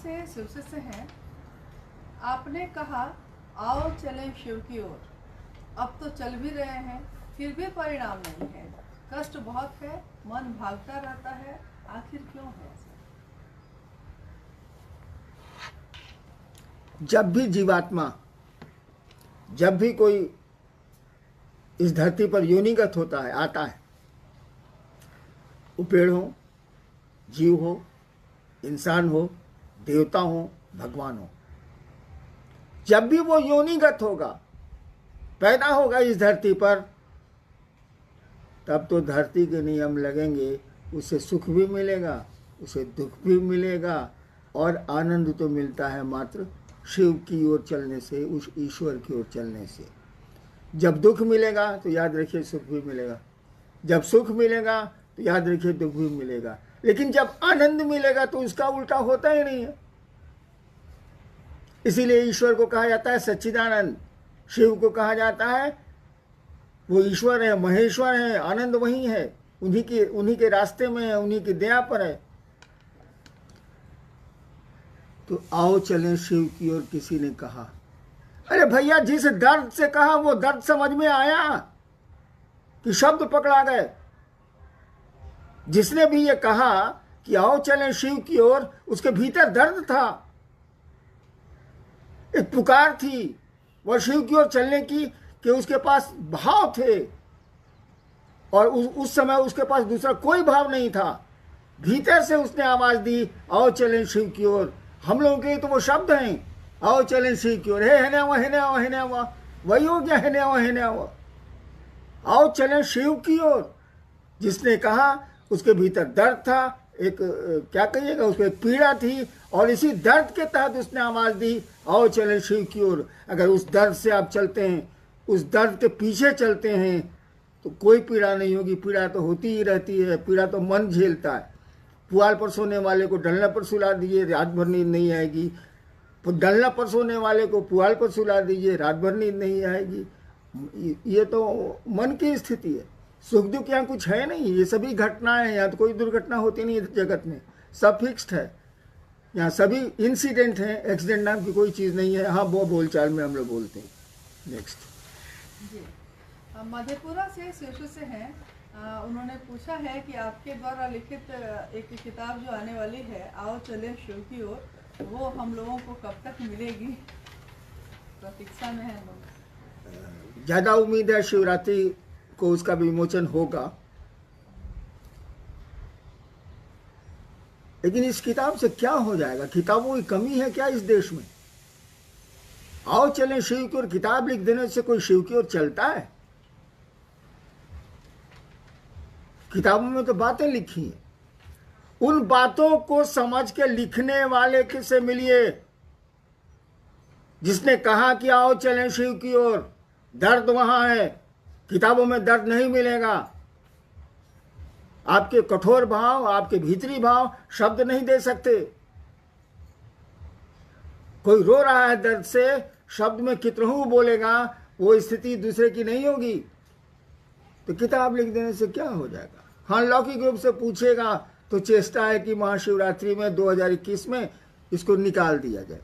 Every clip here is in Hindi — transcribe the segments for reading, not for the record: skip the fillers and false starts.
से शिव शिष्य हैं। आपने कहा आओ चलें शिव की ओर। अब तो चल भी रहे हैं, फिर भी परिणाम नहीं है। कष्ट बहुत है, मन भागता रहता है, आखिर क्यों है ऐसा? जब भी जीवात्मा, जब भी कोई इस धरती पर योनिगत होता है, आता है, वो पेड़ हो, जीव हो, इंसान हो, देवता हो, भगवान हो, जब भी वो योनिगत होगा, पैदा होगा इस धरती पर, तब तो धरती के नियम लगेंगे। उसे सुख भी मिलेगा, उसे दुख भी मिलेगा, और आनंद तो मिलता है मात्र शिव की ओर चलने से, उस ईश्वर की ओर चलने से। जब दुख मिलेगा तो याद रखिए सुख भी मिलेगा, जब सुख मिलेगा तो याद रखिए दुख भी मिलेगा। लेकिन जब आनंद मिलेगा तो उसका उल्टा होता ही नहीं है। इसीलिए ईश्वर को कहा जाता है सच्चिदानंद, शिव को कहा जाता है वो ईश्वर है, महेश्वर है, आनंद वही है, उन्हीं के रास्ते में है, उन्हीं की दया पर है। तो आओ चलें शिव की ओर किसी ने कहा। अरे भैया, जिस दर्द से कहा वो दर्द समझ में आया कि शब्द पकड़ा गए? जिसने भी ये कहा कि आओ चलें शिव की ओर, उसके भीतर दर्द था, एक पुकार थी वह शिव की ओर चलने की, कि उसके पास भाव थे, और उस समय उसके पास दूसरा कोई भाव नहीं था। भीतर से उसने आवाज दी आओ चलें शिव की ओर। हम लोगों के लिए तो वो शब्द हैं, आओ चलें शिव की ओर, है ना हुआ, वही हो गया, है ना हुआ। आओ चलें शिव की ओर। जिसने कहा उसके भीतर दर्द था, एक क्या कहिएगा, उसको एक पीड़ा थी, और इसी दर्द के तहत उसने आवाज दी आओ चलें शिव की ओर। अगर उस दर्द से आप चलते हैं, उस दर्द के पीछे चलते हैं, तो कोई पीड़ा नहीं होगी। पीड़ा तो होती ही रहती है, पीड़ा तो मन झेलता है। पुआल पर सोने वाले को डलना पर सुला दीजिए, रात भर नींद नहीं आएगी। डलना पर सोने वाले को पुआल पर सुला दीजिए, रात भर नींद नहीं आएगी। ये तो मन की स्थिति है। सुख दुख यहाँ कुछ है नहीं, ये सभी घटनाएं हैं। यहाँ तो कोई दुर्घटना होती नहीं है जगत में, सब फिक्स्ड है। यहाँ सभी इंसिडेंट हैं, एक्सीडेंट नाम की कोई चीज़ नहीं है। हाँ, वो बोलचाल में हम लोग बोलते हैं। नेक्स्ट जी, मधेपुरा से शिशु से हैं। उन्होंने पूछा है कि आपके द्वारा लिखित एक किताब जो आने वाली है आओ चलें शिव की ओर, वो हम लोगों को कब तक मिलेगी? प्रतीक्षा में है लोग। ज़्यादा उम्मीद है शिवरात्रि को उसका विमोचन होगा। लेकिन इस किताब से क्या हो जाएगा? किताबों की कमी है क्या इस देश में? आओ चलें शिव की ओर किताब लिख देने से कोई शिव की ओर चलता है? किताबों में तो बातें लिखी हैं। उन बातों को समझ के लिखने वाले से मिलिए जिसने कहा कि आओ चलें शिव की ओर। दर्द वहां है, किताबों में दर्द नहीं मिलेगा। आपके कठोर भाव, आपके भीतरी भाव शब्द नहीं दे सकते। कोई रो रहा है दर्द से, शब्द में कितनहू बोलेगा, वो स्थिति दूसरे की नहीं होगी। तो किताब लिख देने से क्या हो जाएगा? हाँ, लौकिक रूप से पूछेगा तो चेष्टा है कि महाशिवरात्रि में 2021 में इसको निकाल दिया जाए।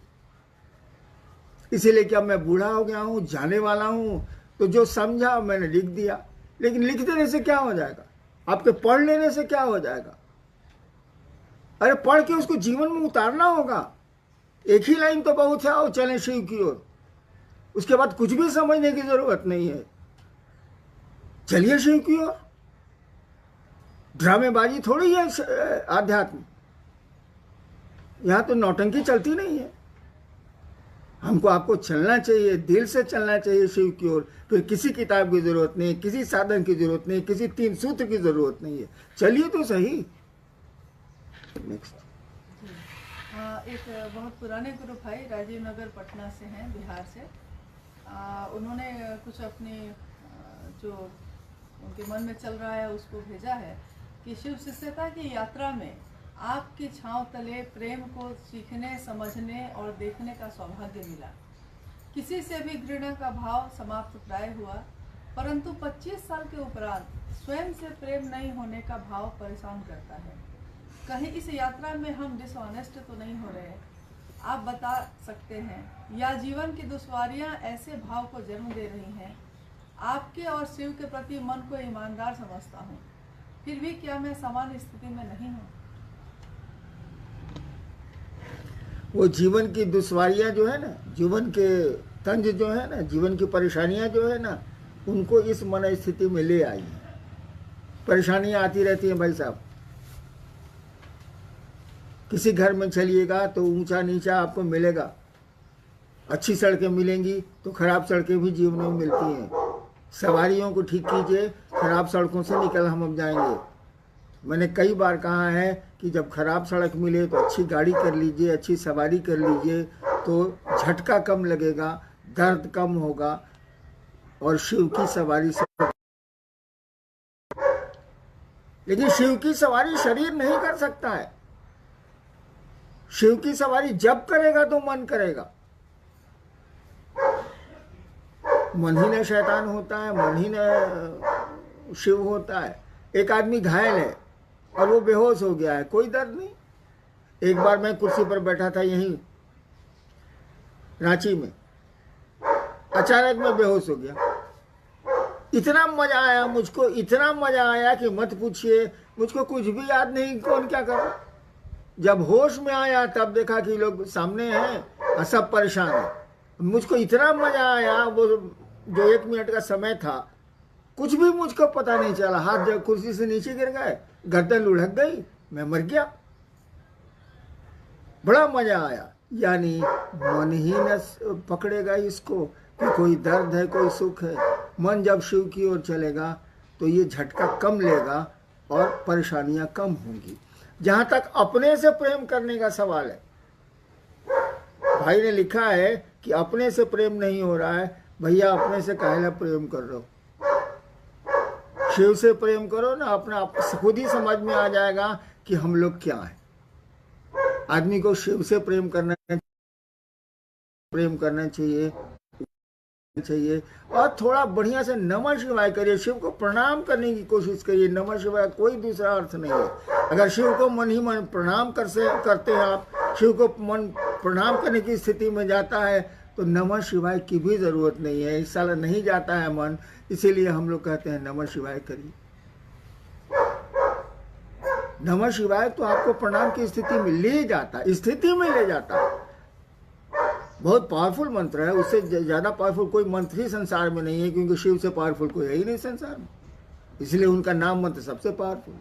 इसीलिए कि अब मैं बूढ़ा हो गया हूं, जाने वाला हूं, तो जो समझा मैंने लिख दिया। लेकिन लिख देने से क्या हो जाएगा? आपके पढ़ लेने से क्या हो जाएगा? अरे पढ़ के उसको जीवन में उतारना होगा। एक ही लाइन तो बहुत है, आओ चलें शिव की ओर। उसके बाद कुछ भी समझने की जरूरत नहीं है। चलिए शिव की ओर। ड्रामेबाजी थोड़ी है आध्यात्म। यहां तो नौटंकी चलती नहीं है। हमको आपको चलना चाहिए, दिल से चलना चाहिए शिव की ओर। फिर किसी किताब की जरूरत नहीं, किसी साधन की जरूरत नहीं, किसी 3 सूत्र की जरूरत नहीं है। चलिए तो सही। नेक्स्ट एक बहुत पुराने गुरु भाई राजीव नगर पटना से हैं, बिहार से। उन्होंने कुछ अपनी जो उनके मन में चल रहा है उसको भेजा है कि शिव शिष्यता की यात्रा में आपकी छांव तले प्रेम को सीखने, समझने और देखने का सौभाग्य मिला। किसी से भी घृणा का भाव समाप्त प्राय हुआ, परंतु 25 साल के उपरांत स्वयं से प्रेम नहीं होने का भाव परेशान करता है। कहीं इस यात्रा में हम डिसऑनेस्ट तो नहीं हो रहे? आप बता सकते हैं, या जीवन की दुश्वारियां ऐसे भाव को जन्म दे रही हैं। आपके और शिव के प्रति मन को ईमानदार समझता हूँ, फिर भी क्या मैं समान स्थिति में नहीं हूँ? वो जीवन की दुश्वारियां जो है ना, जीवन के तंज जो है ना, जीवन की परेशानियां जो है ना, उनको इस मन स्थिति में ले आई है। परेशानियां आती रहती हैं भाई साहब। किसी घर में चलिएगा तो ऊंचा नीचा आपको मिलेगा। अच्छी सड़कें मिलेंगी तो खराब सड़कें भी जीवन में मिलती हैं। सवारियों को ठीक कीजिए, खराब सड़कों से निकल हम अब जाएंगे। मैंने कई बार कहा है कि जब खराब सड़क मिले तो अच्छी गाड़ी कर लीजिए, अच्छी सवारी कर लीजिए, तो झटका कम लगेगा, दर्द कम होगा और शिव की सवारी से। लेकिन शिव की सवारी शरीर नहीं कर सकता है। शिव की सवारी जब करेगा तो मन करेगा। मन ही ने शैतान होता है, मन ही ने शिव होता है। एक आदमी घायल है और वो बेहोश हो गया है, कोई दर्द नहीं। एक बार मैं कुर्सी पर बैठा था यहीं रांची में, अचानक मैं बेहोश हो गया। इतना मजा आया मुझको, इतना मजा आया कि मत पूछिए। मुझको कुछ भी याद नहीं कौन क्या कर रहा। जब होश में आया तब देखा कि लोग सामने हैं और सब परेशान हैं। मुझको इतना मजा आया, वो जो 1 मिनट का समय था, कुछ भी मुझको पता नहीं चला। हाथ जब कुर्सी से नीचे गिर गए, गर्दन लुढ़क गई, मैं मर गया। बड़ा मजा आया। यानी मन ही न पकड़ेगा इसको कि कोई दर्द है, कोई सुख है। मन जब शिव की ओर चलेगा तो ये झटका कम लेगा और परेशानियां कम होंगी। जहां तक अपने से प्रेम करने का सवाल है, भाई ने लिखा है कि अपने से प्रेम नहीं हो रहा है। भैया अपने से काहे प्रेम कर रहे हो? शिव से प्रेम करो ना। अपना खुद ही समझ में आ जाएगा कि हम लोग क्या हैं। आदमी को शिव से प्रेम करना चाहिए और थोड़ा बढ़िया से नमः शिवाय करिए। शिव को प्रणाम करने की कोशिश करिए। नमः शिवाय कोई दूसरा अर्थ नहीं है। अगर शिव को मन ही मन प्रणाम करते हैं आप, शिव को मन प्रणाम करने की स्थिति में जाता है तो नमः शिवाय की भी जरूरत नहीं है। इस साल नहीं जाता है मन, इसीलिए हम लोग कहते हैं नमः शिवाय करिए। नमः शिवाय तो आपको प्रणाम की स्थिति में ले जाता है, बहुत पावरफुल मंत्र है। उससे ज्यादा पावरफुल कोई मंत्र ही संसार में नहीं है, क्योंकि शिव से पावरफुल कोई है ही नहीं संसार में। इसलिए उनका नाम मंत्र सबसे पावरफुल है।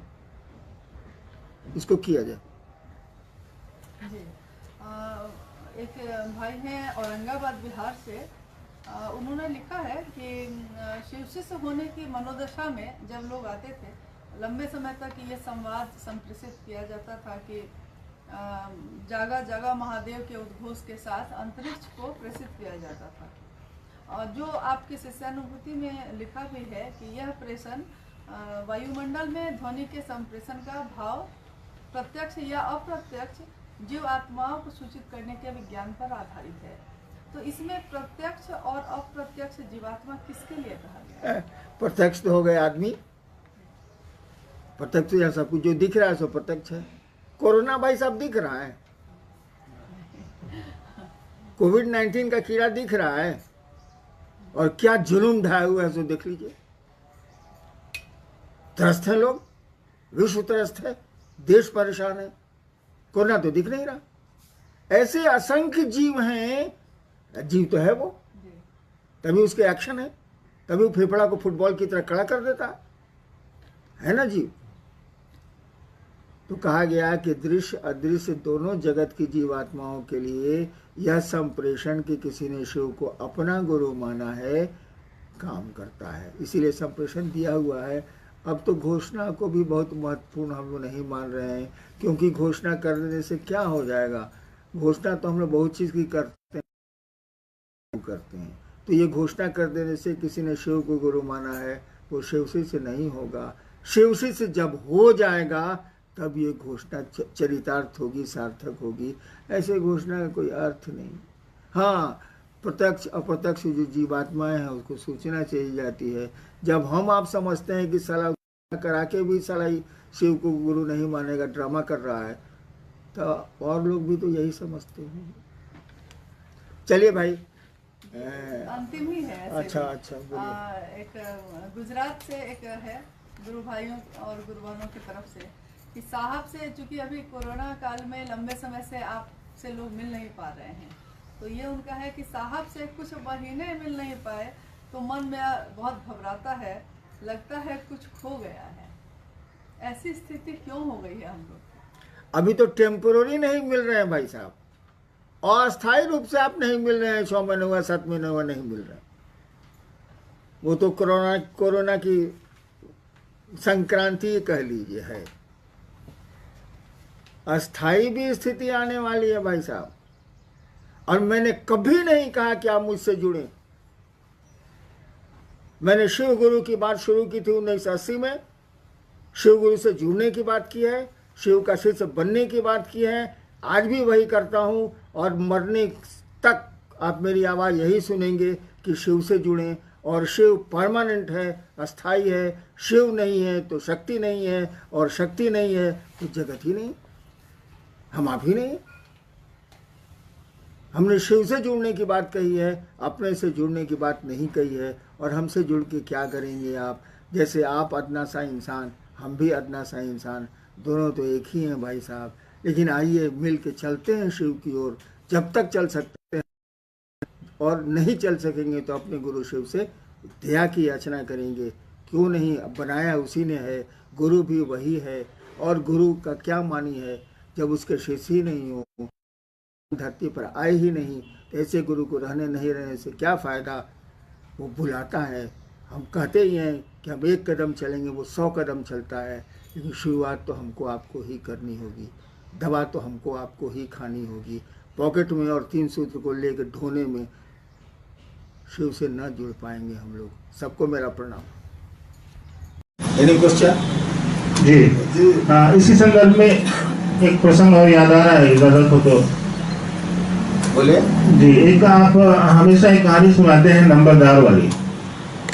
इसको किया जाए। जी, एक भाई हैं औरंगाबाद बिहार से। उन्होंने लिखा है कि शिव शिष्य होने की मनोदशा में जब लोग आते थे, लंबे समय तक ये संवाद संप्रेषित किया जाता था कि जागा जागा महादेव के उद्घोष के साथ अंतरिक्ष को प्रेषित किया जाता था। और जो आपकी शिष्यानुभूति में लिखा भी है कि यह प्रेषण वायुमंडल में ध्वनि के संप्रेषण का भाव प्रत्यक्ष या अप्रत्यक्ष जीव आत्माओं को सूचित करने के विज्ञान पर आधारित है। तो इसमें प्रत्यक्ष और अप्रत्यक्ष जीवात्मा किसके लिए कहा गया है? प्रत्यक्ष तो हो गए आदमी। प्रत्यक्ष या सब कुछ जो दिख रहा है सो प्रत्यक्ष है। कोरोना भाई सब दिख रहा है, कोविड-19 का कीड़ा दिख रहा है और क्या जुलूम ढाया हुआ है सो देख लीजिए। त्रस्त है लोग, विश्व त्रस्त है, देश परेशान है, कोरोना तो दिख नहीं रहा। ऐसे असंख्य जीव हैं। जीव तो है वो, तभी उसके एक्शन है, तभी वो फेफड़ा को फुटबॉल की तरह खड़ा कर देता है ना जीव। तो कहा गया कि दृश्य अदृश्य दोनों जगत की जीवात्माओं के लिए यह संप्रेषण कि किसी ने शिव को अपना गुरु माना है काम करता है। इसीलिए संप्रेषण दिया हुआ है। अब तो घोषणा को भी बहुत महत्वपूर्ण हम लोग नहीं मान रहे हैं, क्योंकि घोषणा करने से क्या हो जाएगा। घोषणा तो हम लोग बहुत चीज़ की करते हैं। तो ये घोषणा कर देने से किसी ने शिव को गुरु माना है, वो शिवसी से नहीं होगा। शिवसी से जब हो जाएगा तब ये घोषणा चरितार्थ होगी, सार्थक होगी। ऐसे घोषणा का कोई अर्थ नहीं। हाँ, प्रत्यक्ष अप्रत्यक्ष जो जीवात्माएं हैं उसको सूचना चाहिए जाती है। जब हम आप समझते हैं कि साला करा के भी साला शिव को गुरु नहीं मानेगा, ड्रामा कर रहा है, तो और लोग भी तो यही समझते हैं। चलिए भाई। अंतिम ही है ऐसे अच्छा भी। अच्छा बोलिए। एक गुजरात से एक है गुरु भाइयों और गुरु बहनों की तरफ से कि साहब से, चूंकि अभी कोरोना काल में लंबे समय से आपसे लोग मिल नहीं पा रहे हैं, तो ये उनका है कि साहब से कुछ महीने मिल नहीं पाए तो मन में बहुत घबराता है, लगता है कुछ खो गया है। ऐसी स्थिति क्यों हो गई है हम लोग? अभी तो टेम्पोररी नहीं मिल रहे हैं भाई साहब, अस्थायी रूप से आप नहीं मिल रहे हैं, 6 महीने हुआ 7 महीने हुआ नहीं मिल रहे। वो तो कोरोना की संक्रांति कह लीजिए है। अस्थायी भी स्थिति आने वाली है भाई साहब। और मैंने कभी नहीं कहा कि आप मुझसे जुड़े। मैंने शिव गुरु की बात शुरू की थी 1980 में, शिव गुरु से जुड़ने की बात की है, शिव का शिष्य बनने की बात की है, आज भी वही करता हूँ। और मरने तक आप मेरी आवाज़ यही सुनेंगे कि शिव से जुड़ें। और शिव परमानेंट है, अस्थाई है। शिव नहीं है तो शक्ति नहीं है, और शक्ति नहीं है तो जगत ही नहीं, हम आप ही नहीं। हमने शिव से जुड़ने की बात कही है, अपने से जुड़ने की बात नहीं कही है। और हमसे जुड़ के क्या करेंगे आप? जैसे आप अदना सा इंसान, हम भी अदना सा इंसान, दोनों तो एक ही हैं भाई साहब। लेकिन आइए मिल के चलते हैं शिव की ओर, जब तक चल सकते हैं। और नहीं चल सकेंगे तो अपने गुरु शिव से दया की याचना करेंगे। क्यों नहीं, बनाया उसी ने है, गुरु भी वही है। और गुरु का क्या मानी है जब उसके शिष्य ही नहीं हो, धरती पर आए ही नहीं, तो ऐसे गुरु को नहीं रहने से क्या फ़ायदा। वो बुलाता है, हम कहते ही हैं कि हम 1 कदम चलेंगे, वो 100 कदम चलता है। लेकिन शुरुआत तो हमको आपको ही करनी होगी, दवा तो हमको आपको ही खानी होगी। पॉकेट में और 3 सूत्र को लेकर ढोने में शिव से न जुड़ पाएंगे हम लोग। सबको मेरा प्रणाम। Any question? जी इसी संदर्भ में एक प्रसंग और याद आ रहा है, इजाजत हो तो बोले। जी, एक आप हमेशा एक कहानी सुनाते हैं नंबरदार वाली,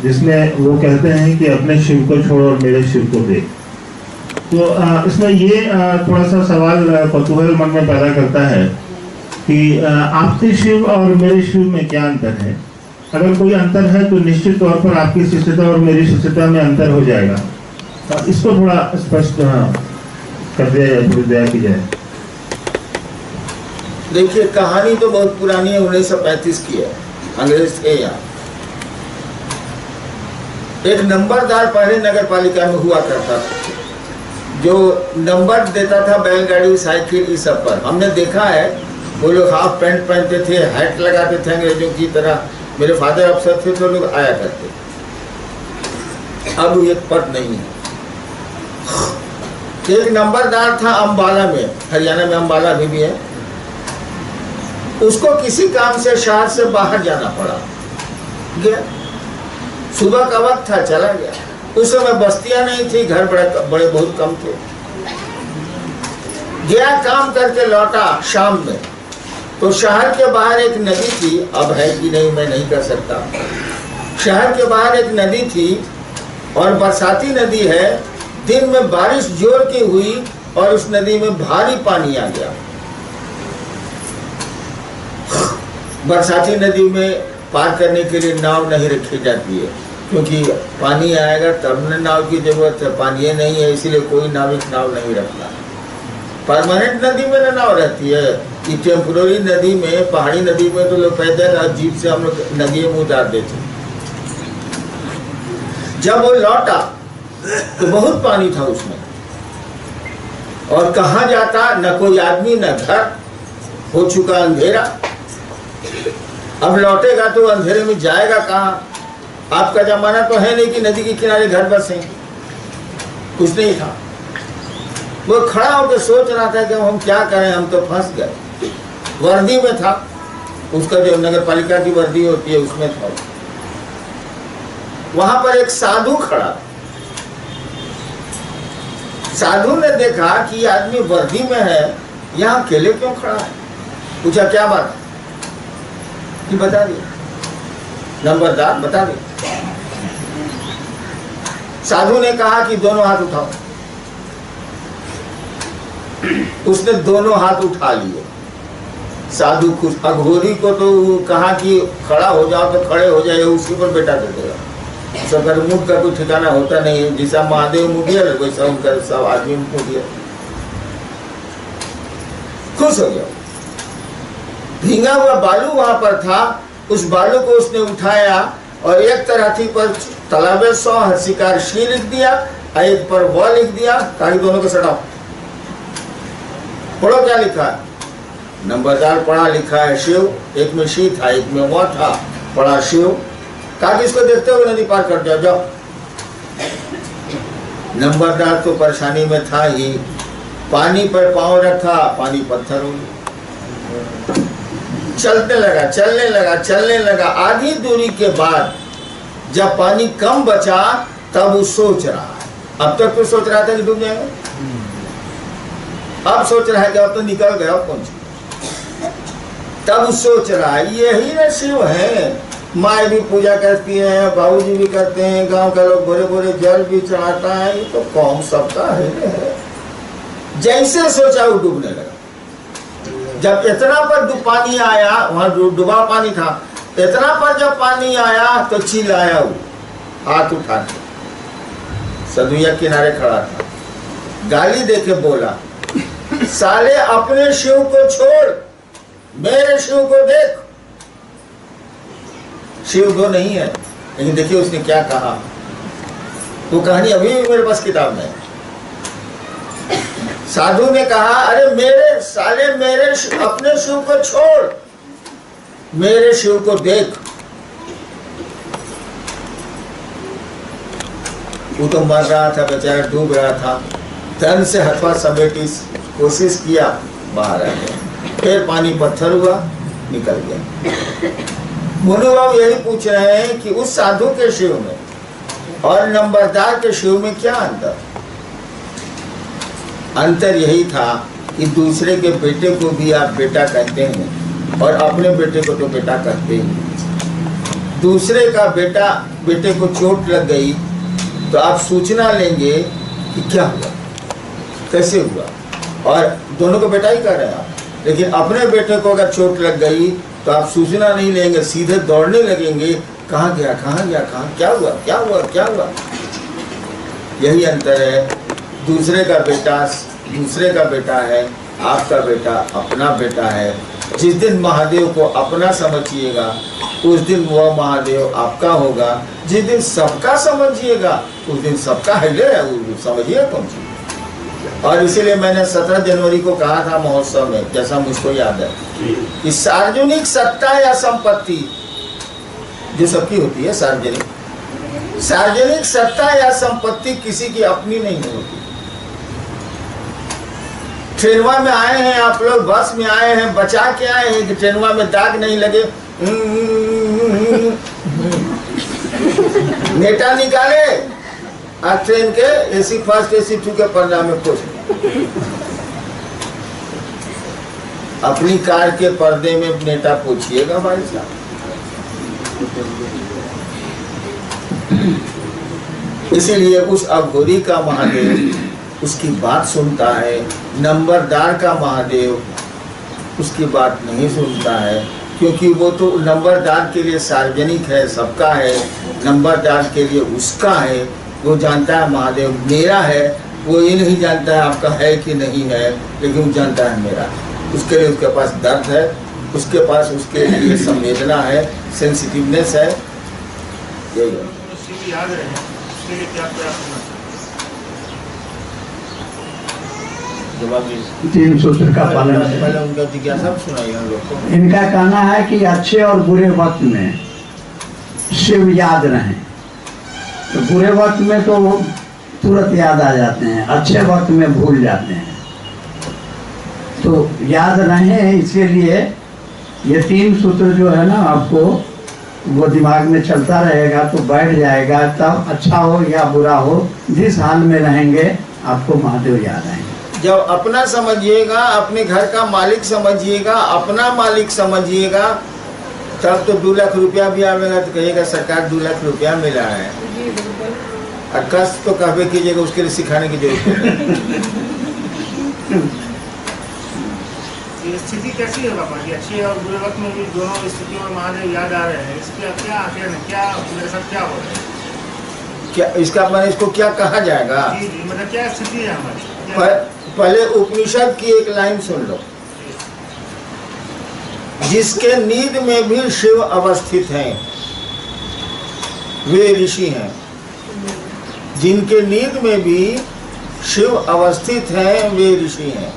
जिसमें वो कहते हैं कि अपने शिव को छोड़ और मेरे शिव को दे। तो इसमें ये थोड़ा सा सवाल कौतूहल मन में पैदा करता है कि आपके शिव और मेरे शिव में क्या अंतर है? अगर कोई अंतर है तो निश्चित तौर पर आपकी शिष्यता और मेरी शिष्यता में अंतर हो जाएगा। तो इसको थोड़ा स्पष्ट कर दिया जाए, थोड़ी दया की जाए। देखिए, कहानी तो बहुत पुरानी है, 1935 की है, अंग्रेज थे यहाँ। एक नंबरदार पहले नगर पालिका में हुआ करता था, जो नंबर देता था बैलगाड़ी, साइकिल, इस सब पर। हमने देखा है वो लोग हाफ पैंट पहनते थे, हैट लगाते थे अंग्रेजों की तरह। मेरे फादर अफसर थे तो लोग आया करते। अब ये पद नहीं है। एक नंबरदार था अंबाला में, हरियाणा में अंबाला भी है। उसको किसी काम से शहर से बाहर जाना पड़ा, गया। सुबह का वक्त था, चला गया। उस समय बस्तियां नहीं थी, घर बड़े बहुत कम थे। गया, काम करके लौटा शाम में, तो शहर के बाहर एक नदी थी। अब है कि नहीं मैं नहीं कर सकता। शहर के बाहर एक नदी थी, और बरसाती नदी है। दिन में बारिश जोर की हुई और उस नदी में भारी पानी आ गया। बरसाती नदी में पार करने के लिए नाव नहीं रखी जाती है, क्योंकि पानी आएगा तब न नाव की जरूरत है। पानी नहीं है, इसीलिए कोई नाविक नाव नहीं रखता। परमानेंट नदी में न नाव रहती है। कि टेम्पोररी नदी में, पहाड़ी नदी में तो लोग पैदल और जीप से हम लोग नदी में उतार देते। जब वो लौटा तो बहुत पानी था उसमें, और कहाँ जाता, न कोई आदमी न घर, हो चुका अंधेरा। अब लौटेगा तो अंधेरे में जाएगा कहाँ? आपका जमाना तो है नहीं कि नदी के किनारे घर बसें, कुछ नहीं था। वो खड़ा होकर सोच रहा था कि हम क्या करें, हम तो फंस गए। वर्दी में था, उसका जो नगर पालिका की वर्दी होती है उसमें था। वहां पर एक साधु खड़ा। साधु ने देखा कि ये आदमी वर्दी में है, यहाँ अकेले क्यों खड़ा है? पूछा क्या बात कि बता दिया। नंबरदार बता दे। साधु ने कहा कि दोनों हाथ उठाओ। उसने दोनों हाथ उठा लिए। साधु खुश। अघोरी को तो कहा कि खड़ा हो जाओ तो खड़े हो जाए, उसी पर बेटा दे देगा। सकर मुख का कोई ठिकाना होता नहीं है, जैसा महादेव मुखिया वैसा उनका सब आदमी मुखिया। खुश हो गया। भींगा हुआ बालू वहां पर था, उस बालू को उसने उठाया और एक तरह पर तालाबे 100 शिकार शी लिख दिया, एक पर व लिख दिया, ताकि दोनों को सटाओ। पढ़ो क्या लिखा है। नंबरदार पढ़ा लिखा है शिव, एक में शी था एक में व था, पढ़ा शिव। कहा कि इसको देखते हुए नदी पार कर जाओ। जाओ। नंबरदार तो परेशानी में था ही, पानी पर पांव रखा, पानी पत्थर हो गया। चलने लगा चलने लगा चलने लगा। आधी दूरी के बाद जब पानी कम बचा तब वो सोच रहा है। अब तक तो सोच रहा था कि डूब जाएगा, अब सोच रहा है कि अब तो निकल गया कौन सी। तब वो सोच रहा है यही ना शिव है। माँ भी पूजा करती है, बाबूजी भी करते हैं, गांव का लोग भोरे भोरे जल भी चढ़ाता है, ये तो कौम सबका है। जैसे सोचा वो डूबने लगा। जब इतना पर पानी आया, वहां डूबा पानी था, इतना पर जब पानी आया तो चिल्लाया वो, हाथ उठा के। सदुया किनारे खड़ा था, गाली देके बोला, साले अपने शिव को छोड़, मेरे शिव को देख। शिव दो नहीं है, लेकिन देखिए उसने क्या कहा। वो कहानी अभी मेरे पास किताब में। साधु ने कहा, अरे मेरे साले मेरे अपने शिव को छोड़, मेरे शिव को देख। वो तो मर रहा था बेचारा, डूब रहा था। तन से हथवा समेटी कोशिश किया, बाहर आ गया। फिर पानी पत्थर हुआ, निकल गया। मुनु बाबू यही पूछ रहे हैं कि उस साधु के शिव में और नंबरदार के शिव में क्या अंतर। अंतर यही था कि दूसरे के बेटे को भी आप बेटा कहते हैं और अपने बेटे को तो बेटा कहते हैं। दूसरे का बेटे को चोट लग गई तो आप सूचना लेंगे कि क्या हुआ, कैसे हुआ, और दोनों को बेटा ही कह रहे हैं आप। लेकिन अपने बेटे को अगर चोट लग गई तो आप सूचना नहीं लेंगे, सीधे दौड़ने लगेंगे, कहाँ गया कहाँ गया, कहाँ क्या हुआ क्या हुआ क्या हुआ। यही अंतर है। दूसरे का बेटा है, आपका बेटा अपना बेटा है। जिस दिन महादेव को अपना समझिएगा उस दिन वह महादेव आपका होगा। जिस दिन सबका समझिएगा उस दिन सबका है, समझिए कौन सी। और इसीलिए मैंने 17 जनवरी को कहा था महोत्सव में, जैसा मुझको याद है, कि सार्वजनिक सत्ता या संपत्ति जो सबकी होती है, सार्वजनिक सत्ता या संपत्ति किसी की अपनी नहीं होती। ट्रेनवा में आए हैं आप लोग, बस में आए हैं, बचा के आए हैं कि ट्रेनवा में दाग नहीं लगे। नेटा निकाले और ट्रेन के AC फर्स्ट AC 2 के पर्दा में पोछ। अपनी कार के पर्दे में नेटा पूछिएगा भाई साहब। इसीलिए उस अघोरी का महादेव उसकी बात सुनता है, नंबरदार का महादेव उसकी बात नहीं सुनता है, क्योंकि वो तो नंबरदार के लिए सार्वजनिक है, सबका है। नंबरदार के लिए उसका है, वो जानता है महादेव मेरा है। वो ये नहीं जानता है आपका है कि नहीं है, लेकिन वो जानता है मेरा। उसके लिए उसके पास दर्द है, उसके पास उसके लिए संवेदना है, सेंसिटिवनेस है। यही है। 3 सूत्र का पालन पहले उनका जिज्ञासा सुनाइए हम लोग को। इनका कहना है कि अच्छे और बुरे वक्त में शिव याद रहें। तो बुरे वक्त में तो तुरंत याद आ जाते हैं, अच्छे वक्त में भूल जाते हैं। तो याद रहें, इसके लिए ये 3 सूत्र जो है ना, आपको वो दिमाग में चलता रहेगा तो बैठ जाएगा। तब अच्छा हो या बुरा हो, जिस हाल में रहेंगे आपको महादेव याद आएंगे। जब अपना समझिएगा, अपने घर का मालिक समझिएगा, अपना मालिक समझिएगा, तब तो 2 लाख रुपया भी आवेगा तो कहिएगा सरकार 2 लाख रुपया मिला है। और कष्ट तो कहवे कीजिएगा, उसके लिए सिखाने की जरूरत है। ये स्थिति कैसी है बाबा जी? अच्छे और बुरे वक्त में भी दोनों स्थितियों में महादेव याद आ रहे हैं। इसके क्या आखिर क्या मेरे साथ क्या हो रहा है? क्या इसका मैंने इसको क्या कहा जाएगा? जी जी, मतलब क्या स्थिति है हमारी? पहले उपनिषद की एक लाइन सुन लो। जिसके नींद में भी शिव अवस्थित हैं वे ऋषि हैं। जिनके नींद में भी शिव अवस्थित हैं वे ऋषि हैं।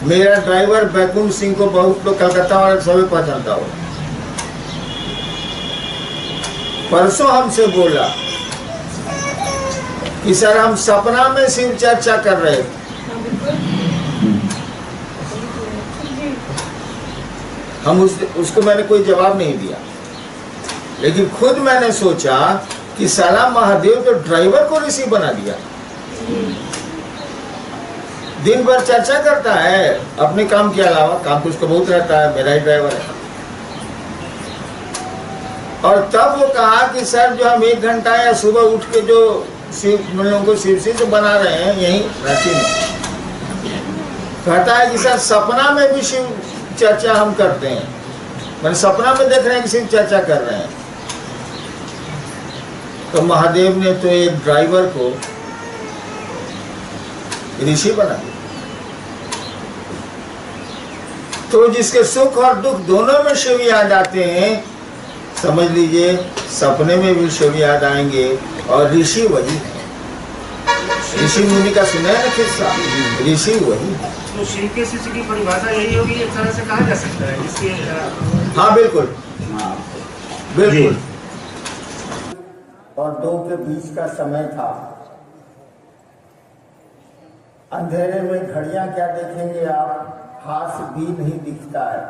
मेरा ड्राइवर बैकुंठ सिंह को बहुत लोग कलकत्ता वाले सभी पहचानता हो। परसों हमसे बोला कि सर हम सपना में शिव चर्चा कर रहे थे। हम उसको मैंने कोई जवाब नहीं दिया, लेकिन खुद मैंने सोचा कि साला महादेव तो ड्राइवर को ऋषि बना दिया। दिन भर चर्चा करता है अपने काम के अलावा, काम तो उसको बहुत रहता है, मेरा ही ड्राइवर है। और तब वो कहा कि सर जो हम 1 घंटा या सुबह उठ के जो शिव लोगों को शिव से बना रहे हैं यहीं रांची में, कहता है कि सर सपना में भी शिव चर्चा हम करते हैं। मैंने सपना में देख रहे हैं कि शिव चर्चा कर रहे हैं। तो महादेव ने तो एक ड्राइवर को ऋषि बना दिया। तो जिसके सुख और दुख दोनों में शिव याद आते हैं, समझ लीजिए सपने में भी शिव याद आएंगे। और ऋषि वही है। ऋषि मुनि का सुना है ना किस्सा? ऋषि वही है। तो शिव के शिष्य की परिभाषा यही होगी, एक तरह से कहा जा सकता है जिसके हाँ बिल्कुल बिल्कुल। और 2 के बीच का समय था। अंधेरे में घड़ियां क्या देखेंगे आप, हाथ भी नहीं दिखता है।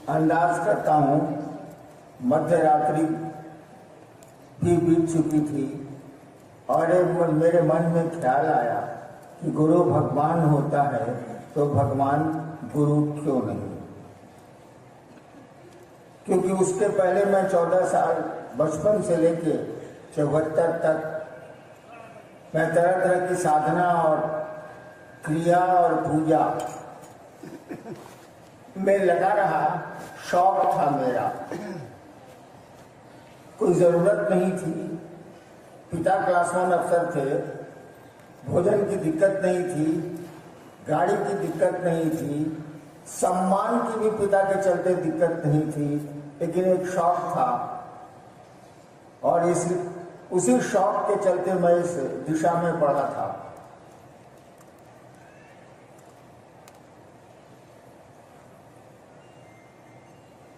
अंदाज करता हूं मध्य रात्रि भी बीत चुकी थी और मेरे मन में ख्याल आया कि गुरु भगवान होता है तो भगवान गुरु क्यों नहीं? क्योंकि उसके पहले मैं 14 साल बचपन से लेके 74 तक मैं तरह तरह की साधना और क्रिया और पूजा में लगा रहा। शौक था मेरा, कोई जरूरत नहीं थी। पिता क्लास 1 अफसर थे, भोजन की दिक्कत नहीं थी, गाड़ी की दिक्कत नहीं थी, सम्मान की भी पिता के चलते दिक्कत नहीं थी, लेकिन एक शौक था। और उसी शौक के चलते मैं इस दिशा में पढ़ा था।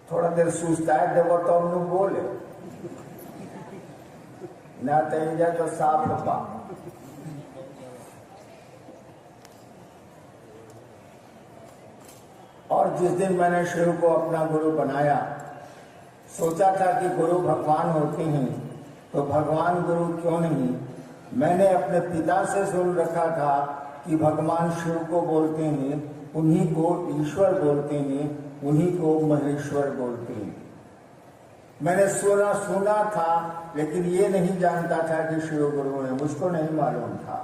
थोड़ा देर सोचता है देव तो हम बोले ना तेजा तो साफ बा। और जिस दिन मैंने शिव को अपना गुरु बनाया, सोचा था कि गुरु भगवान होते हैं तो भगवान गुरु क्यों नहीं? मैंने अपने पिता से सुन रखा था कि भगवान शिव को बोलते हैं, उन्हीं को ईश्वर बोलते हैं, उन्हीं को महेश्वर बोलते हैं। मैंने सुना था, लेकिन ये नहीं जानता था कि शिव गुरु है, मुझको नहीं मालूम था।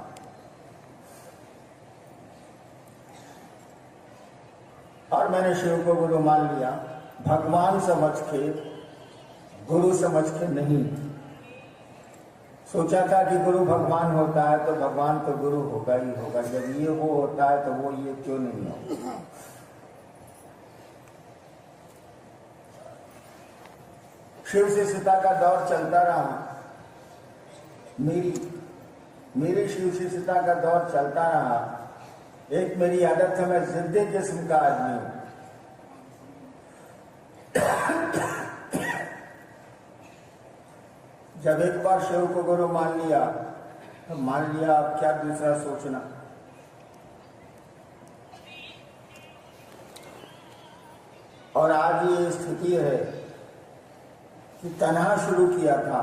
और मैंने शिव को गुरु मान लिया, भगवान समझ के, गुरु समझ के नहीं। सोचा था कि गुरु भगवान होता है तो भगवान तो गुरु होगा ही होगा। जब ये वो होता है तो वो ये क्यों नहीं होगा? शिव से सीता का दौर चलता रहा। मेरी शिव से सीता का दौर चलता रहा। एक मेरी आदत है, मैं जिद्दी किस्म का आदमी हूं। जब एक बार शिव को गुरु मान लिया तो मान लिया, अब क्या दूसरा सोचना। और आज ये स्थिति है कि तन्हा शुरू किया था,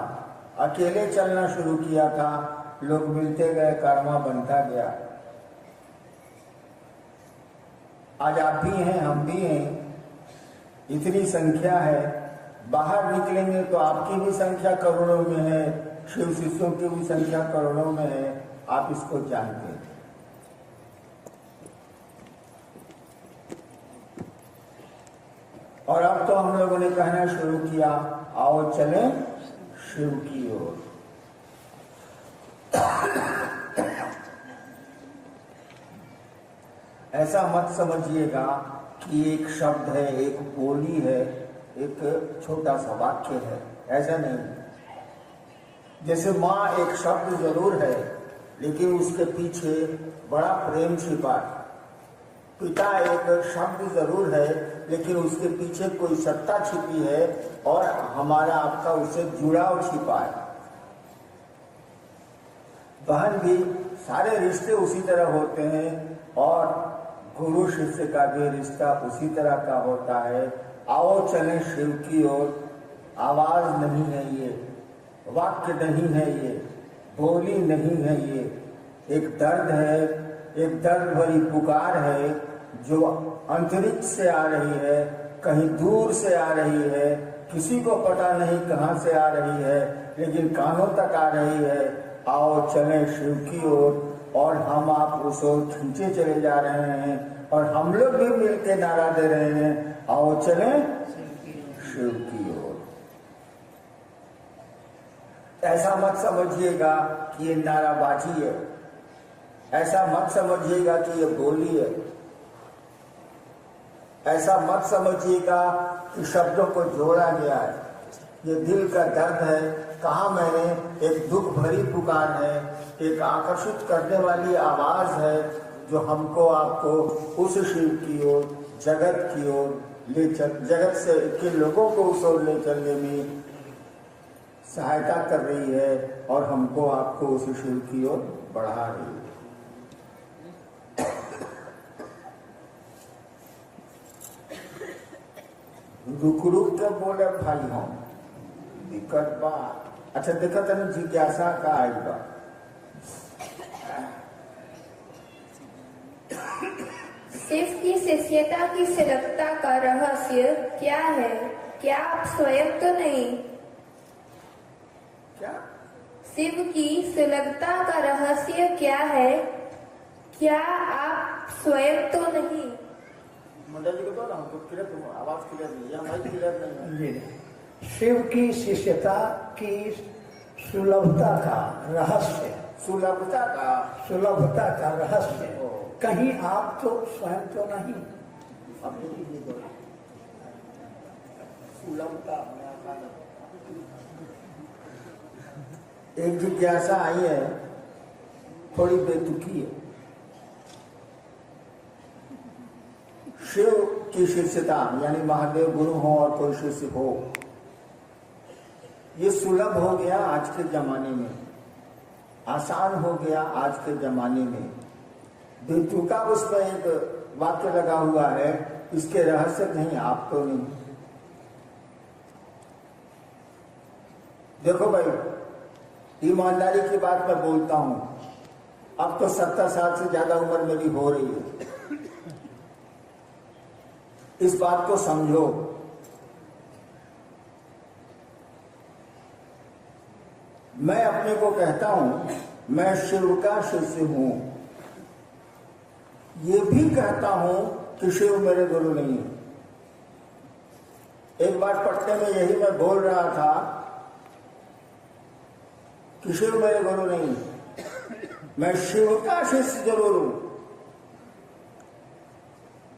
अकेले चलना शुरू किया था, लोग मिलते गए, कर्मा बनता गया। आज आप भी हैं, हम भी हैं, इतनी संख्या है। बाहर निकलेंगे तो आपकी भी संख्या करोड़ों में है, शिव शिष्यों की भी संख्या करोड़ों में है। आप इसको जानते हैं। और अब तो हम लोगों ने कहना शुरू किया, आओ चले शिव की ओर। ऐसा मत समझिएगा कि एक शब्द है, एक बोली है, एक छोटा सा वाक्य है, ऐसा नहीं। जैसे माँ एक शब्द जरूर है, लेकिन उसके पीछे बड़ा प्रेम छिपा है। पिता एक शब्द जरूर है, लेकिन उसके पीछे कोई सत्ता छिपी है और हमारा आपका उससे जुड़ाव छिपा है। बहन भी, सारे रिश्ते उसी तरह होते हैं और गुरु शिष्य का भी रिश्ता उसी तरह का होता है। आओ चलें शिव की ओर। आवाज नहीं है ये, वाक्य नहीं है ये, बोली नहीं है ये, एक दर्द है, एक दर्द भरी पुकार है जो अंतरिक्ष से आ रही है, कहीं दूर से आ रही है, किसी को पता नहीं कहाँ से आ रही है, लेकिन कानों तक आ रही है। आओ चलें शिव की ओर। और हम आप उस ओर खींचे चले जा रहे हैं और हम लोग भी मिलकर नारा दे रहे हैं, आओ चलें शिव की ओर। ऐसा मत समझिएगा कि ये नाराबाजी है, ऐसा मत समझिएगा कि ये बोली है, ऐसा मत समझिएगा कि शब्दों को जोड़ा गया है। ये दिल का दर्द है। कहा मैंने, एक दुख भरी पुकार है, एक आकर्षित करने वाली आवाज है जो हमको आपको उस शिव की ओर, जगत की ओर ले चल, जगत से के लोगों को उस ओर ले चलने में सहायता कर रही है और हमको आपको उस शिव की ओर बढ़ा रही है। रुक रुक के बोले भाई हम दिक्कत बा। अच्छा दिक्कत है जिज्ञासा का आई बा। शिव की शिष्यता की सुलभता का रहस्य क्या है? क्या आप स्वयं तो नहीं? क्या? शिव की सुलभता का रहस्य क्या है? क्या आप स्वयं तो नहीं? मंडल जी को तो ना हमको क्लियर, आवाज क्लियर नहीं है, माइक क्लियर नहीं है। शिव की शिष्यता की सुलभता का रहस्य, सुलभता का रहस्य, कहीं आप तो स्वयं तो नहीं। एक जिज्ञासा आई है, थोड़ी बेतुकी है। शिव की शिष्यता यानी महादेव गुरु हो और कोई शिष्य हो, ये सुलभ हो गया आज के जमाने में, आसान हो गया आज के जमाने में। बेतुका उस पर एक वाक्य लगा हुआ है, इसके रहस्य नहीं, आप तो नहीं। देखो भाई, ईमानदारी की बात मैं बोलता हूं, अब तो 70 साल से ज्यादा उम्र मेरी हो रही है। इस बात को समझो, मैं अपने को कहता हूं मैं शिव का शिष्य हूं, ये भी कहता हूं कि शिव मेरे गुरु नहीं है। एक बार पटने में यही मैं बोल रहा था कि शिव मेरे गुरु नहीं, मैं शिव का शिष्य जरूर हूं।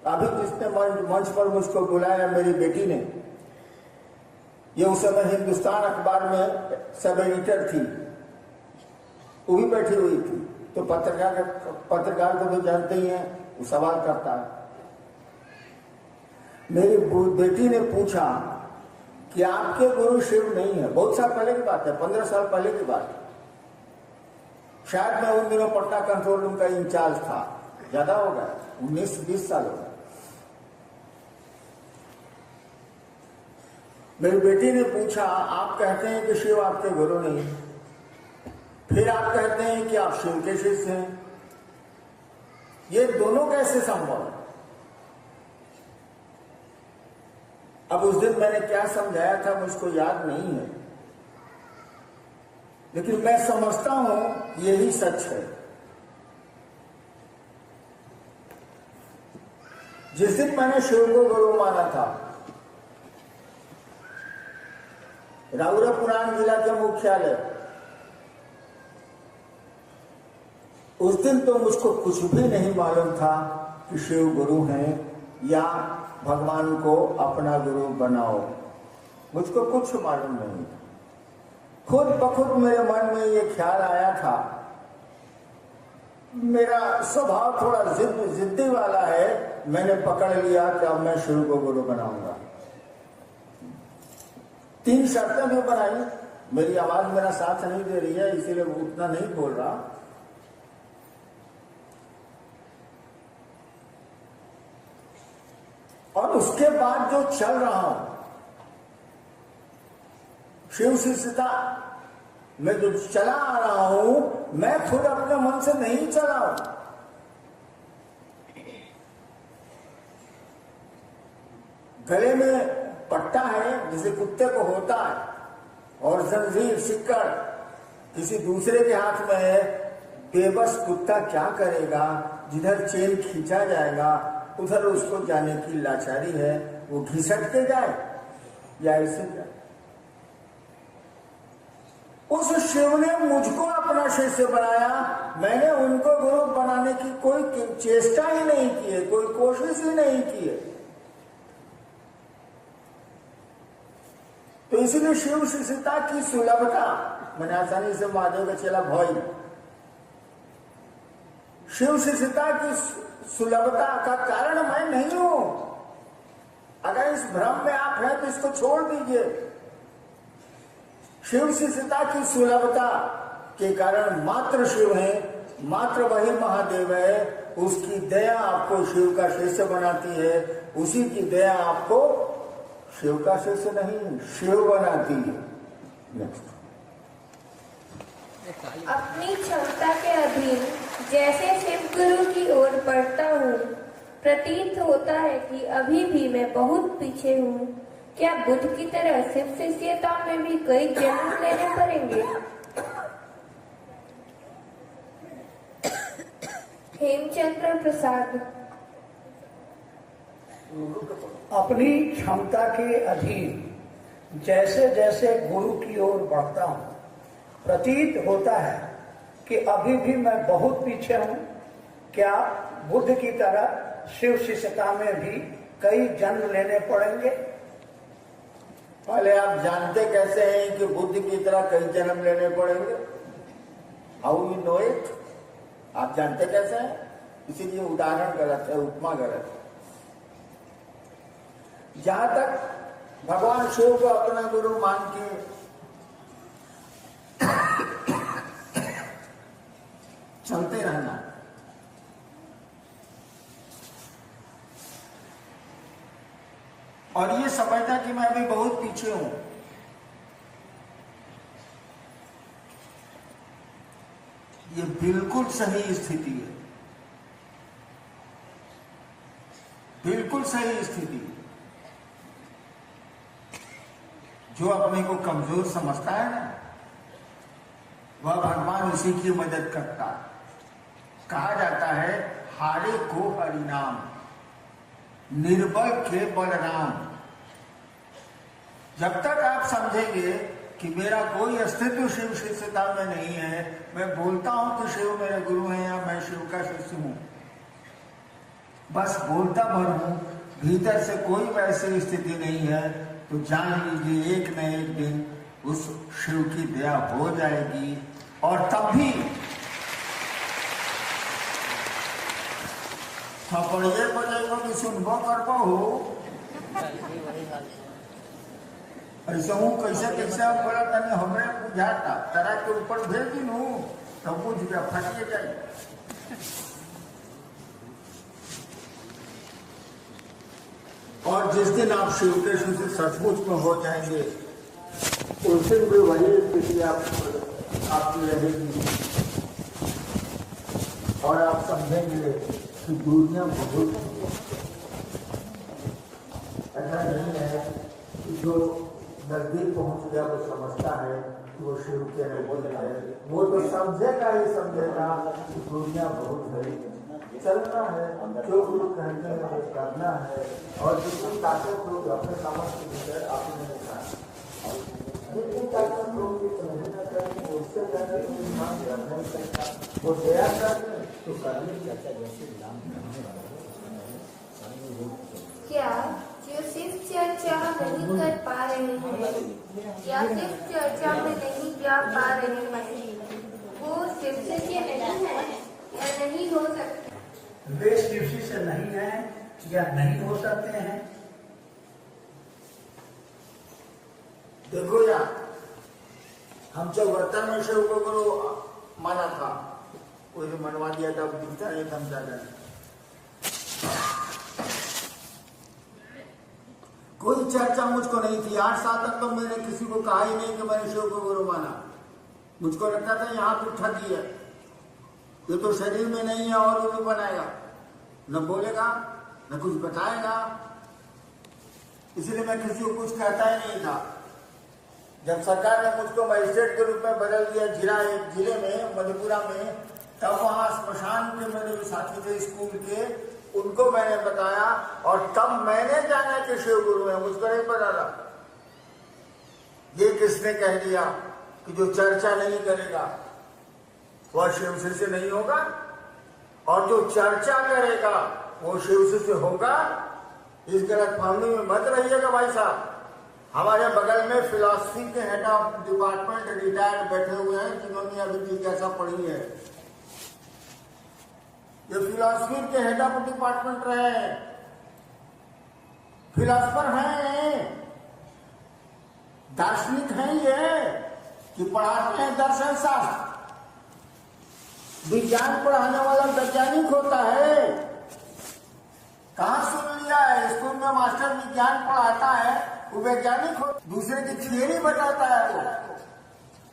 अभी जिसने मंच पर मुझको बुलाया मेरी बेटी ने, ये उस समय हिंदुस्तान अखबार में सब एडिटर थी, वो भी बैठी हुई थी। तो पत्रकार को तो जानते ही हैं, वो सवाल करता है। मेरी बेटी ने पूछा कि आपके गुरु शिव नहीं है। बहुत साल पहले की बात है, 15 साल पहले की बात है। शायद मैं उन दिनों पटना कंट्रोल रूम का इंचार्ज था, ज्यादा हो गया, 19-20 साल हो गए। मेरी बेटी ने पूछा, आप कहते हैं कि शिव आपके गुरु नहीं, फिर आप कहते हैं कि आप शिव के शिष्य हैं, ये दोनों कैसे संभव है? अब उस दिन मैंने क्या समझाया था मुझको याद नहीं है, लेकिन मैं समझता हूं यही सच है। जिस दिन मैंने शिव को गुरु माना था, रघुपुराण जिला के मुख्यालय। उस दिन तो मुझको कुछ भी नहीं मालूम था कि शिव गुरु हैं या भगवान को अपना गुरु बनाओ, मुझको कुछ मालूम नहीं था। खुद बखुद मेरे मन में ये ख्याल आया था। मेरा स्वभाव थोड़ा जिद्दी वाला है, मैंने पकड़ लिया कि अब मैं शिव को गुरु बनाऊंगा। 3 शर्तें भी बनाई। मेरी आवाज मेरा साथ नहीं दे रही है, इसीलिए उतना नहीं बोल रहा। और उसके बाद जो चल रहा हूं शिव शिष्यता में जो चला आ रहा हूं, मैं खुद अपने मन से नहीं चला हूं। गले में पट्टा है जिसे कुत्ते को होता है, और जंजीर सिक्कड़ किसी दूसरे के हाथ में है। बेबस कुत्ता क्या करेगा? जिधर चेन खींचा जाएगा उधर उसको जाने की लाचारी है, वो घिसट के जाए या ऐसे जाए। उस शिव ने मुझको अपना शिष्य बनाया, मैंने उनको गुरु बनाने की कोई चेष्टा ही नहीं की है, कोई कोशिश ही नहीं की है। तो इसलिए शिव शिष्यता की सुलभता, मैंने आसानी से महादेव का चेला भोई, शिव शिष्यता की सुलभता का कारण मैं नहीं हूं। अगर इस भ्रम में आप हैं तो इसको छोड़ दीजिए। शिव शिष्यता की सुलभता के कारण मात्र शिव है, मात्र वही महादेव है। उसकी दया आपको शिव का शिष्य बनाती है, उसी की दया आपको शिव का शिष्य नहीं शिव बनाती है। नेक्स्ट। अपनी क्षमता के अधीन जैसे शिव गुरु की ओर बढ़ता हूँ, प्रतीत होता है कि अभी भी मैं बहुत पीछे हूँ। क्या बुद्ध की तरह शिव शिष्यता में भी कई जन्म लेने पड़ेंगे? हेमचंद्र प्रसाद। अपनी क्षमता के अधीन जैसे जैसे गुरु की ओर बढ़ता हूँ, प्रतीत होता है कि अभी भी मैं बहुत पीछे हूँ। क्या बुद्ध की तरह शिव शिष्यता में भी कई जन्म लेने पड़ेंगे? पहले आप जानते कैसे हैं कि बुद्ध की तरह कई जन्म लेने पड़ेंगे? How you know it? आप जानते कैसे हैं? इसीलिए उदाहरण गलत है, उपमा गलत है। जहां तक भगवान शिव को अपना गुरु मान के चलते रहना, और ये समझना कि मैं अभी बहुत पीछे हूं, ये बिल्कुल सही स्थिति है, बिल्कुल सही स्थिति है। जो अपने को कमजोर समझता है ना, वह भगवान उसी की मदद करता है। कहा जाता है हारे को हरिनाम, निर्बल के बलराम। जब तक आप समझेंगे कि मेरा कोई अस्तित्व शिव शिष्यता में नहीं है, मैं बोलता हूं तो शिव मेरे गुरु हैं या मैं शिव का शिष्य हूं, बस बोलता भर हूं, भीतर से कोई वैसी स्थिति नहीं है, तो जान लीजिए एक न एक दिन उस शिव की दया हो जाएगी। और तब भी थपड़िए बजाइबो कि सुनबो करबो हो, ऐसा हूँ कैसे कैसे आप बोला तने हमरे बुझाता, तरह के ऊपर भेज दी नू तो बुझ गया, फटिए जाए। और जिस दिन आप शिव के शिष्य सचमुच में हो जाएंगे, उस दिन भी वही स्थिति आपकी रहेगी, और आप समझेंगे कि दुनिया बहुत ऐसा नहीं है कि जो नजदीक पहुंच गया वो समझता है कि वो शिव के बोल रहा है। वो तो समझेगा ही समझेगा कि दुनिया बहुत है, चलना है, जो गुरु कहते हैं वो करना है, और जितनी ताकत हो अपने समझ के भीतर आपने देखा। क्या जो सिर्फ चर्चा नहीं कर पा रहे हैं या सिर्फ चर्चा में नहीं जा पा रहे हैं वो शिवसे के नहीं है या नहीं हो सकते? वे शिवसी से नहीं है या नहीं हो सकते हैं। देखो यार, हम 74 में शिव को गुरु माना था, कोई ने मनवा दिया था, दिखता नहीं था ज्यादा। कोई चर्चा मुझको नहीं थी। 8 साल तक तो मैंने किसी को कहा ही नहीं कि मैंने शिव को गुरु माना। मुझको लगता था यहाँ पे ठगी है, ये तो शरीर में नहीं है और वो भी बनाएगा, न बोलेगा न कुछ बताएगा, इसलिए मैं किसी को कुछ कहता ही नहीं था। जब सरकार ने मुझको मजिस्ट्रेट के रूप में बदल दिया जिले में मधेपुरा में, तब वहां श्मशान के मेरे भी साथी थे स्कूल के, उनको मैंने बताया और तब मैंने जाना कि शिव गुरु है, मुझको नहीं पता था। ये किसने कह दिया कि जो चर्चा नहीं करेगा वह शिव से नहीं होगा और जो चर्चा करेगा वो शिव से होगा? इस गलत फहमी में मत रहिएगा भाई साहब। हमारे बगल में फिलॉसफी के हेड ऑफ डिपार्टमेंट रिटायर्ड बैठे हुए हैं जिन्होंने अभी जिज्ञासा पढ़ी है। ये फिलॉसफी के हेड ऑफ डिपार्टमेंट रहे, फिलॉसफर हैं, दार्शनिक हैं ये, कि पढ़ाते हैं दर्शन शास्त्र। विज्ञान पढ़ाने वाला वैज्ञानिक होता है। कहाँ सुन लिया है? स्कूल में मास्टर विज्ञान पढ़ाता है, वो वैज्ञानिक हो, दूसरे की थियरी बताता है,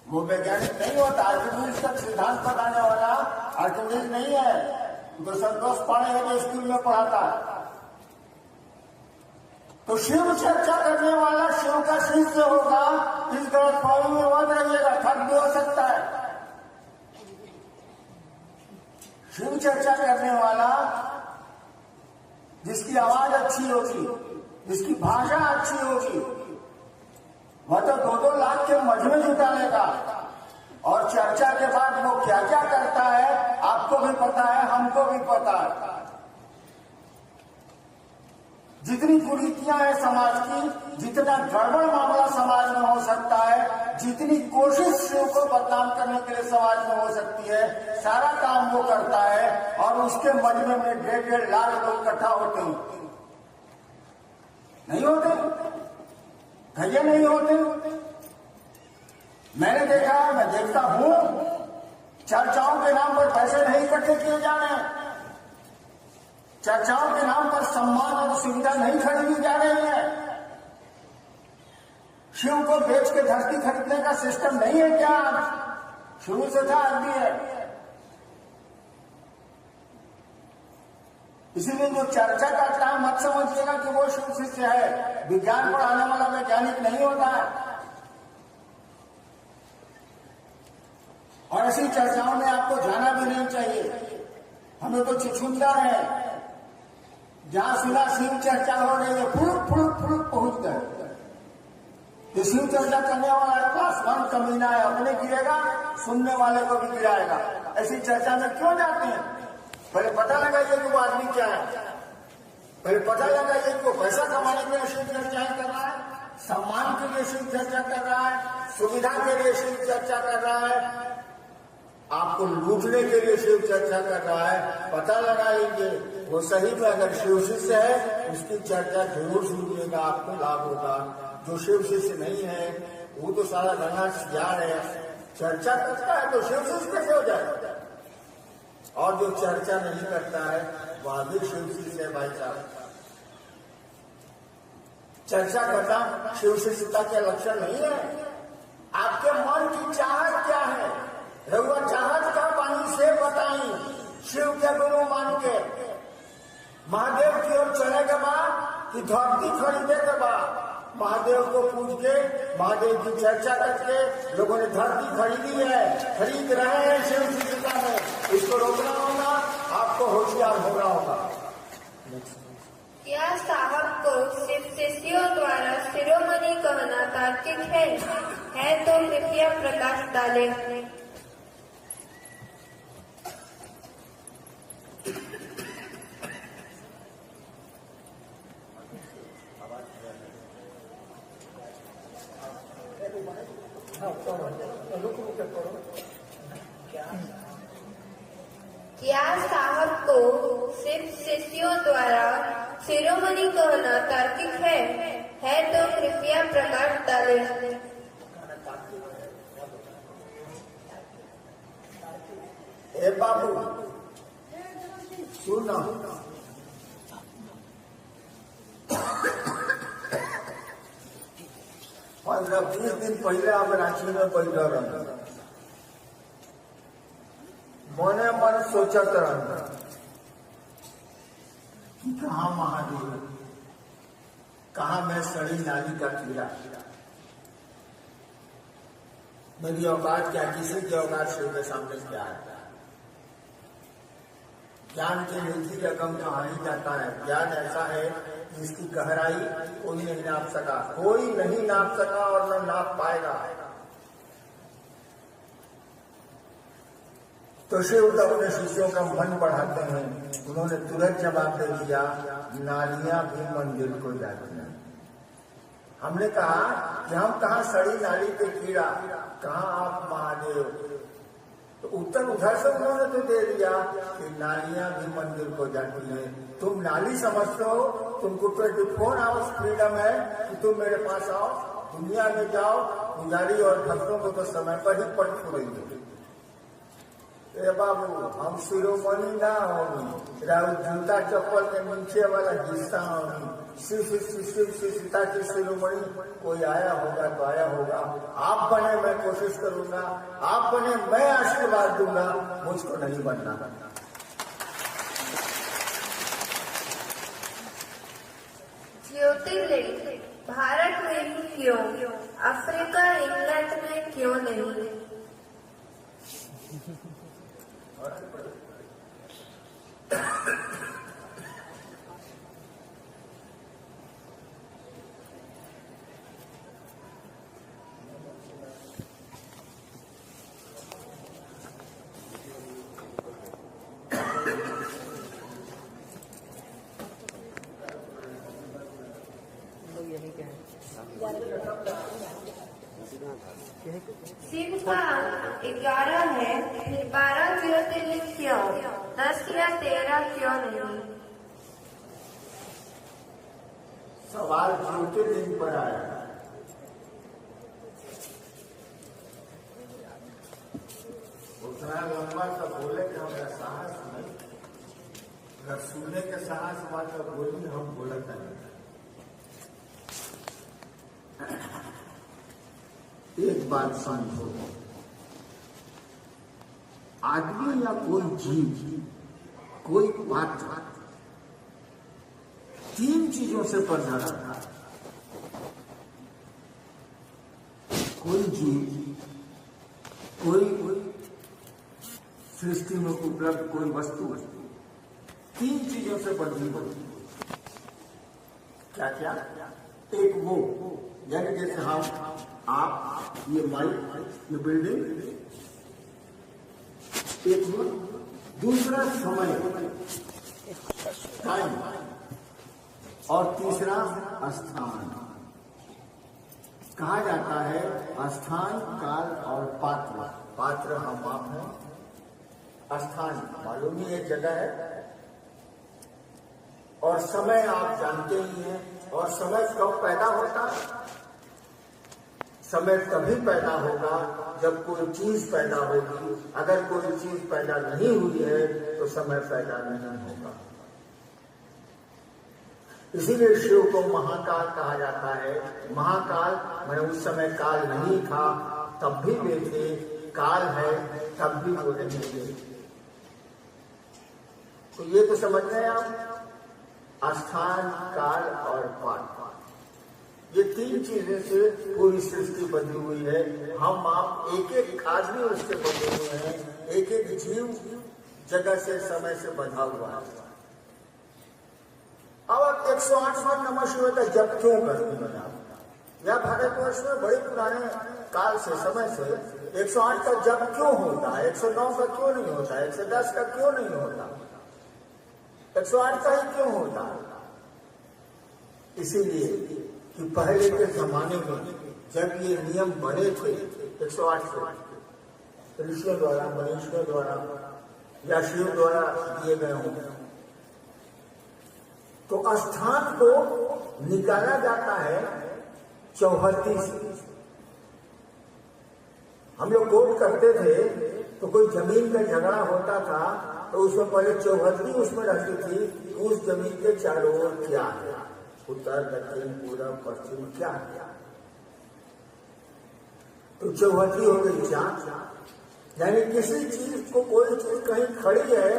वो वैज्ञानिक नहीं होता। आर्किमिडीज का सिद्धांत बताने वाला आर्किमिडीज नहीं है, तो संतोष पाणे है जो स्कूल में पढ़ाता है। तो शिव चर्चा करने वाला शिव का शिष्य होगा, इस गलत फहमी में मत रहिएगा, ठग भी हो सकता है। शिव चर्चा करने वाला जिसकी आवाज अच्छी होगी, जिसकी भाषा अच्छी होगी, वह तो 2-2 लाख के मजमे जुटा लेगा। और चर्चा के बाद वो क्या क्या करता है आपको भी पता है, हमको भी पता है। जितनी कुरीतियां हैं समाज की, जितना गड़बड़ मामला समाज में हो सकता है, जितनी कोशिश शिव को बदनाम करने के लिए समाज में हो सकती है, सारा काम वो करता है। और उसके मजमे में 1.5 लाख लोग इकट्ठा होते हैं। नहीं होते? भैया नहीं होते? मैंने देखा है, मैं देखता हूं, चर्चाओं के नाम पर पैसे नहीं इकट्ठे किए जा रहे हैं, चर्चाओं के नाम पर सम्मान और सुविधा नहीं खरीदी जा रही है। शिव को बेच के धरती खरीदने का सिस्टम नहीं है क्या? शुरू से था, आज भी है। इसीलिए जो चर्चा करता है मत समझिएगा कि वो शिव शिष्य है। विज्ञान पढ़ाने वाला वैज्ञानिक नहीं होता है। और ऐसी चर्चाओं में आपको जाना भी नहीं चाहिए। हमें तो छुछुंदर है, जहां सुना शिव चर्चा हो रही है, फुड़ुक पहुंच गए। तो शिव चर्चा करने वाला क्लास 1 कमीना है, अपने गिरेगा, सुनने वाले को भी गिराएगा। ऐसी चर्चा में क्यों जाते हैं? पहले पता लगाइए कि वो आदमी क्या है, पहले पता लगाइए कि वो पैसा कमाने के लिए शिव चर्चाएं कर रहा है, सम्मान के लिए शिव चर्चा कर रहा है, सुविधा के लिए शिव चर्चा कर रहा है, आपको लूटने के लिए शिव चर्चा कर रहा है। पता लगा लीजिए, वो सही में अगर शिव शिष्य है उसकी चर्चा जरूर सुनिएगा, आपको लाभ होगा। जो शिव शिष्य नहीं है वो तो सारा गंगा जा रहे हैं, चर्चा करता है तो शिव शिष्य कैसे हो जाए? और जो चर्चा नहीं करता है वह भी शिव शिष्य है भाई साहब। चर्चा करना शिव शिष्यता के लक्षण नहीं है। आपके मन की चाहत क्या है? रघुआ चाहत का पानी से बताई, शिव के गुरु मान के महादेव की ओर चले के बाद कि धरती खरीदे के बाद महादेव को पूछ के, महादेव की चर्चा करके लोगों ने धरती खरीदी है, खरीद रहे हैं शिव शिष्यता में। इसको रोकना होगा, आपको होशियार होना होगा। यह साहब को शिव शिष्यों द्वारा शिरोमणि कहना तार्किक है कृपया प्रकाश डालें। क्या साहब को सिर्फ शिष्यों द्वारा शिरोमणि कहना तार्किक है तो कृपया प्रकाश डालें। ए बाबू सुनो, 15-20 दिन पहले आप रांची में बैठा रहे, मने मन सोचत रहा कि कहाँ महादेव, कहाँ मैं सड़ी नाली का कीड़ा, मेरी औकात क्या, किसी की औकात शिव के सामने क्या है। ज्ञान की नीति का गम कहाँ ही जाता है। ज्ञान ऐसा है जिसकी गहराई कोई नहीं नाप सका, कोई नहीं नाप सका और न नाप पाएगा। तो शिव अपने शिष्यों का मन बढ़ाते हैं। उन्होंने तुरंत जवाब दे दिया, नालियां भी मंदिर को जाती हैं। हमने कहा कि हम कहाँ सड़ी नाली के कीड़ा, कहाँ आप महादेव। तो उत्तर उधर से उन्होंने तो दे दिया कि नालियां भी मंदिर को जाती हैं। तुम नाली समझते हो, तुमको 24 आवर्स फ्रीडम है कि तुम मेरे पास आओ, दुनिया में जाओ, पुजारी और भक्तों को तो समय पर ही पट फोड़ेंगे। ए बाबू, हम शिरोमणि ना होंगे, जूता चप्पल के नीचे वाला हिस्सा होंगे। सीता की शिरोमणि कोई आया होगा तो आया होगा। आप बने मैं कोशिश करूंगा, आप बने मैं आशीर्वाद दूंगा, मुझको नहीं बनना। ज्योतिर्लिंग भारत में ही क्यों, अफ्रीका इंग्लैंड में क्यों नहीं? शिव का 11 है, 12 ज्योतिर्लिंग क्यों, 10 या 13 क्यों नहीं? सवाल ज्योतिर्लिंग पर आया। उतना लंबा सा बोले कि हमारा साहस नहीं, अगर सुनने के साहस हुआ तो बोली, हम बोलता नहीं। एक बात समझो, आदमी या कोई जीव, कोई पात्र 3 चीजों से पैदा रहा। कोई जीव, कोई सृष्टि में उपलब्ध कोई वस्तु 3 चीजों से बनी होती। क्या क्या? एक वो, यानी जैसे हम, आप, ये माइक, ये बिल्डिंग, एक वो। दूसरा समय, टाइम, और तीसरा स्थान। कहा जाता है स्थान, काल और पात्र। पात्र हम आप हैं, स्थान मालूम ही एक जगह है, और समय आप जानते ही हैं। और समय कब पैदा होता है? समय तभी पैदा होगा जब कोई चीज पैदा होगी। अगर कोई चीज पैदा नहीं हुई है तो समय पैदा नहीं होगा। इसीलिए शिव को महाकाल कहा जाता है। महाकाल मैंने उस समय काल नहीं था तब भी वे थे, काल है तब भी वो नहीं थे। तो ये तो समझ रहे हैं आप, स्थान, काल और पात्र, ये 3 चीजें से पूरी सृष्टि बनी हुई है। हम आप एक एक आदमी उससे बने हुए हैं, एक एक जीव जगह से, समय से बंधा हुआ है। अब आप 108 बार नमः शिवाय का जप क्यों करते हैं? या भारतवर्ष में बड़े पुराने काल से, समय से 108 का जप क्यों होता है, 109 का क्यों नहीं होता, 110 का क्यों नहीं होता, 108 का ही क्यों होता? इसीलिए कि पहले के जमाने में जब ये नियम बने थे 108 के ऋषियों द्वारा, मनीषियों द्वारा या शिव द्वारा दिए गए होंगे, तो स्थान को निकाला जाता है चौहद्दी से। हम लोग कोर्ट करते थे तो कोई जमीन का झगड़ा होता था तो उसमें पहले चौहद्दी उसमें रहती थी, उस जमीन के चारों ओर क्या है, उत्तर दक्षिण पूर्व पश्चिम क्या है, तो चौहद्दी हो गई जांच। यानी किसी चीज को, कोई चीज कहीं खड़ी है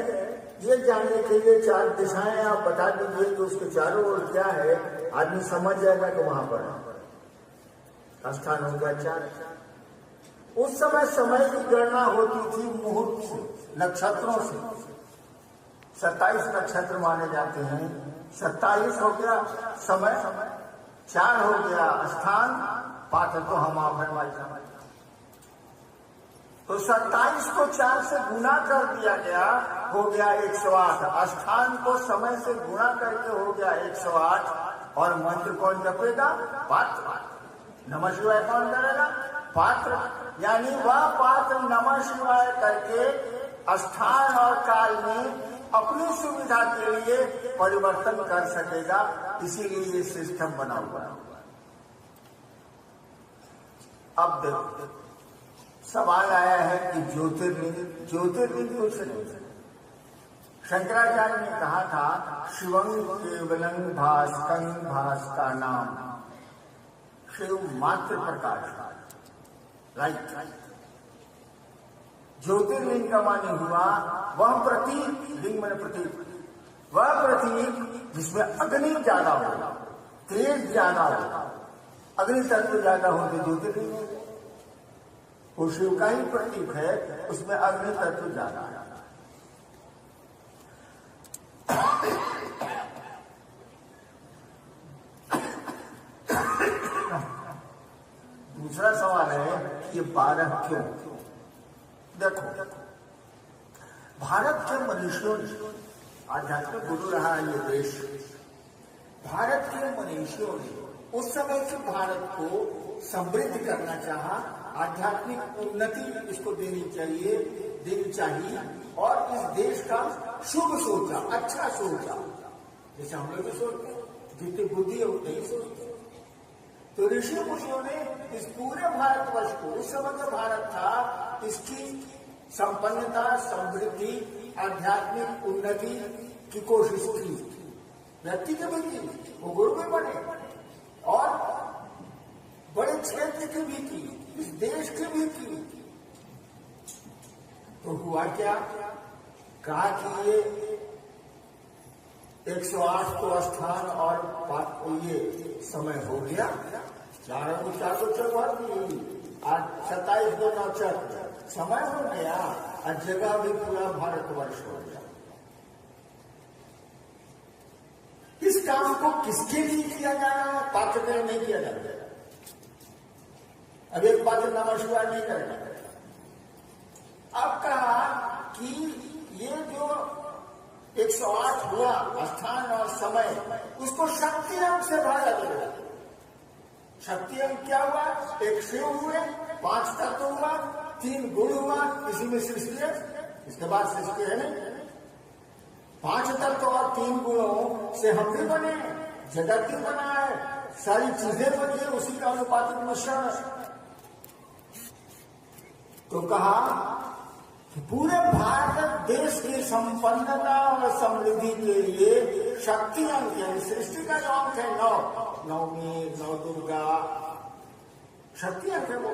ये जानने के लिए चार दिशाएं आप बता दीजिए कि उसके चारों ओर क्या है, आदमी समझ जाएगा कि वहां पर स्थान हो गया चार। उस समय समय की गणना होती थी मुहूर्त से, नक्षत्रों से। 27 नक्षत्र माने जाते हैं, 27 हो गया समय, 4 हो गया स्थान, पात्र तो हम आप हैं भाई साहब। तो 27 को 4 से गुना कर दिया गया, हो गया 108। स्थान को समय से गुणा करके हो गया 108। और मंत्र कौन जपेगा? पात्र। नमः शिवाय कौन करेगा? पात्र। यानी वह पात्र नमः शिवाय करके स्थान और काल में अपनी सुविधा के लिए परिवर्तन कर सकेगा। इसीलिए ये सिस्टम बना हुआ है। अब देखो, सवाल आया है कि ज्योतिर्लिंग कुछ नहीं। शंकराचार्य ने कहा था शिवं केवलं भास्कं भास्का नाम, शिव मात्र प्रकाश। राइट। ज्योतिर्लिंग का माने हुआ वह प्रतीक, लिंग माने प्रतीक, वह प्रतीक जिसमें अग्नि ज्यादा हो, तेज ज्यादा हो, अग्नि तत्व ज्यादा हो तो ज्योतिर्लिंग। वो शिव का ही प्रतीक है, उसमें अग्नि तत्व ज्यादा है। दूसरा सवाल है ये 12 क्यों? देखो, भारत के मनुष्यों ने, आध्यात्मिक गुरु रहा है ये देश, भारत के मनुष्यों ने उस समय से भारत को समृद्ध करना चाहा, आध्यात्मिक उन्नति इसको देनी चाहिए और इस देश का शुभ सोचा, अच्छा सोचा। जैसे हम लोग सोचते हैं, जितनी बुद्धि है उतनी ही सोचते। तो ऋषि मुनियों ने इस पूरे भारतवर्ष को, उस समय जो भारत था, इसकी संपन्नता, समृद्धि, आध्यात्मिक उन्नति की कोशिश की। व्यक्ति के भी की, वो गुरु भी बने और बड़े क्षेत्र की भी की, इस देश की भी की। तो हुआ क्या? कहा कि ये 108 को स्थान और ये समय हो गया, चारों को चढ़वा दी। आज 27 को 9 समय हो गया और जगह भी पूरा भारतवर्ष हो गया। इस काम को किसके लिए किया जा रहा है? पात्र के लिए नहीं किया जा रहा। अब एक पात्र नमः शिवाय नहीं करेगा। अब कहा कि ये जो 108 हुआ स्थान और समय, उसको शक्ति अंक से भागा देगा। शक्ति अंक क्या हुआ? एक शिव हुए, 5 तत्व हुआ, 3 गुण हुआ, इसी में सृष्टि है, इसके बाद सृष्टि है नहीं। 5 तत्व और 3 गुणों से हम भी बने, जगत भी बना है, सारी चीजें बनी है, उसी का अनुपातिक मिश्रण। तो कहा कि पूरे भारत देश की संपन्नता और समृद्धि के लिए शक्ति अंक, यानी सृष्टि का जो अंक है 9, नवमी, 9 दुर्गा, शक्ति अंक है वो,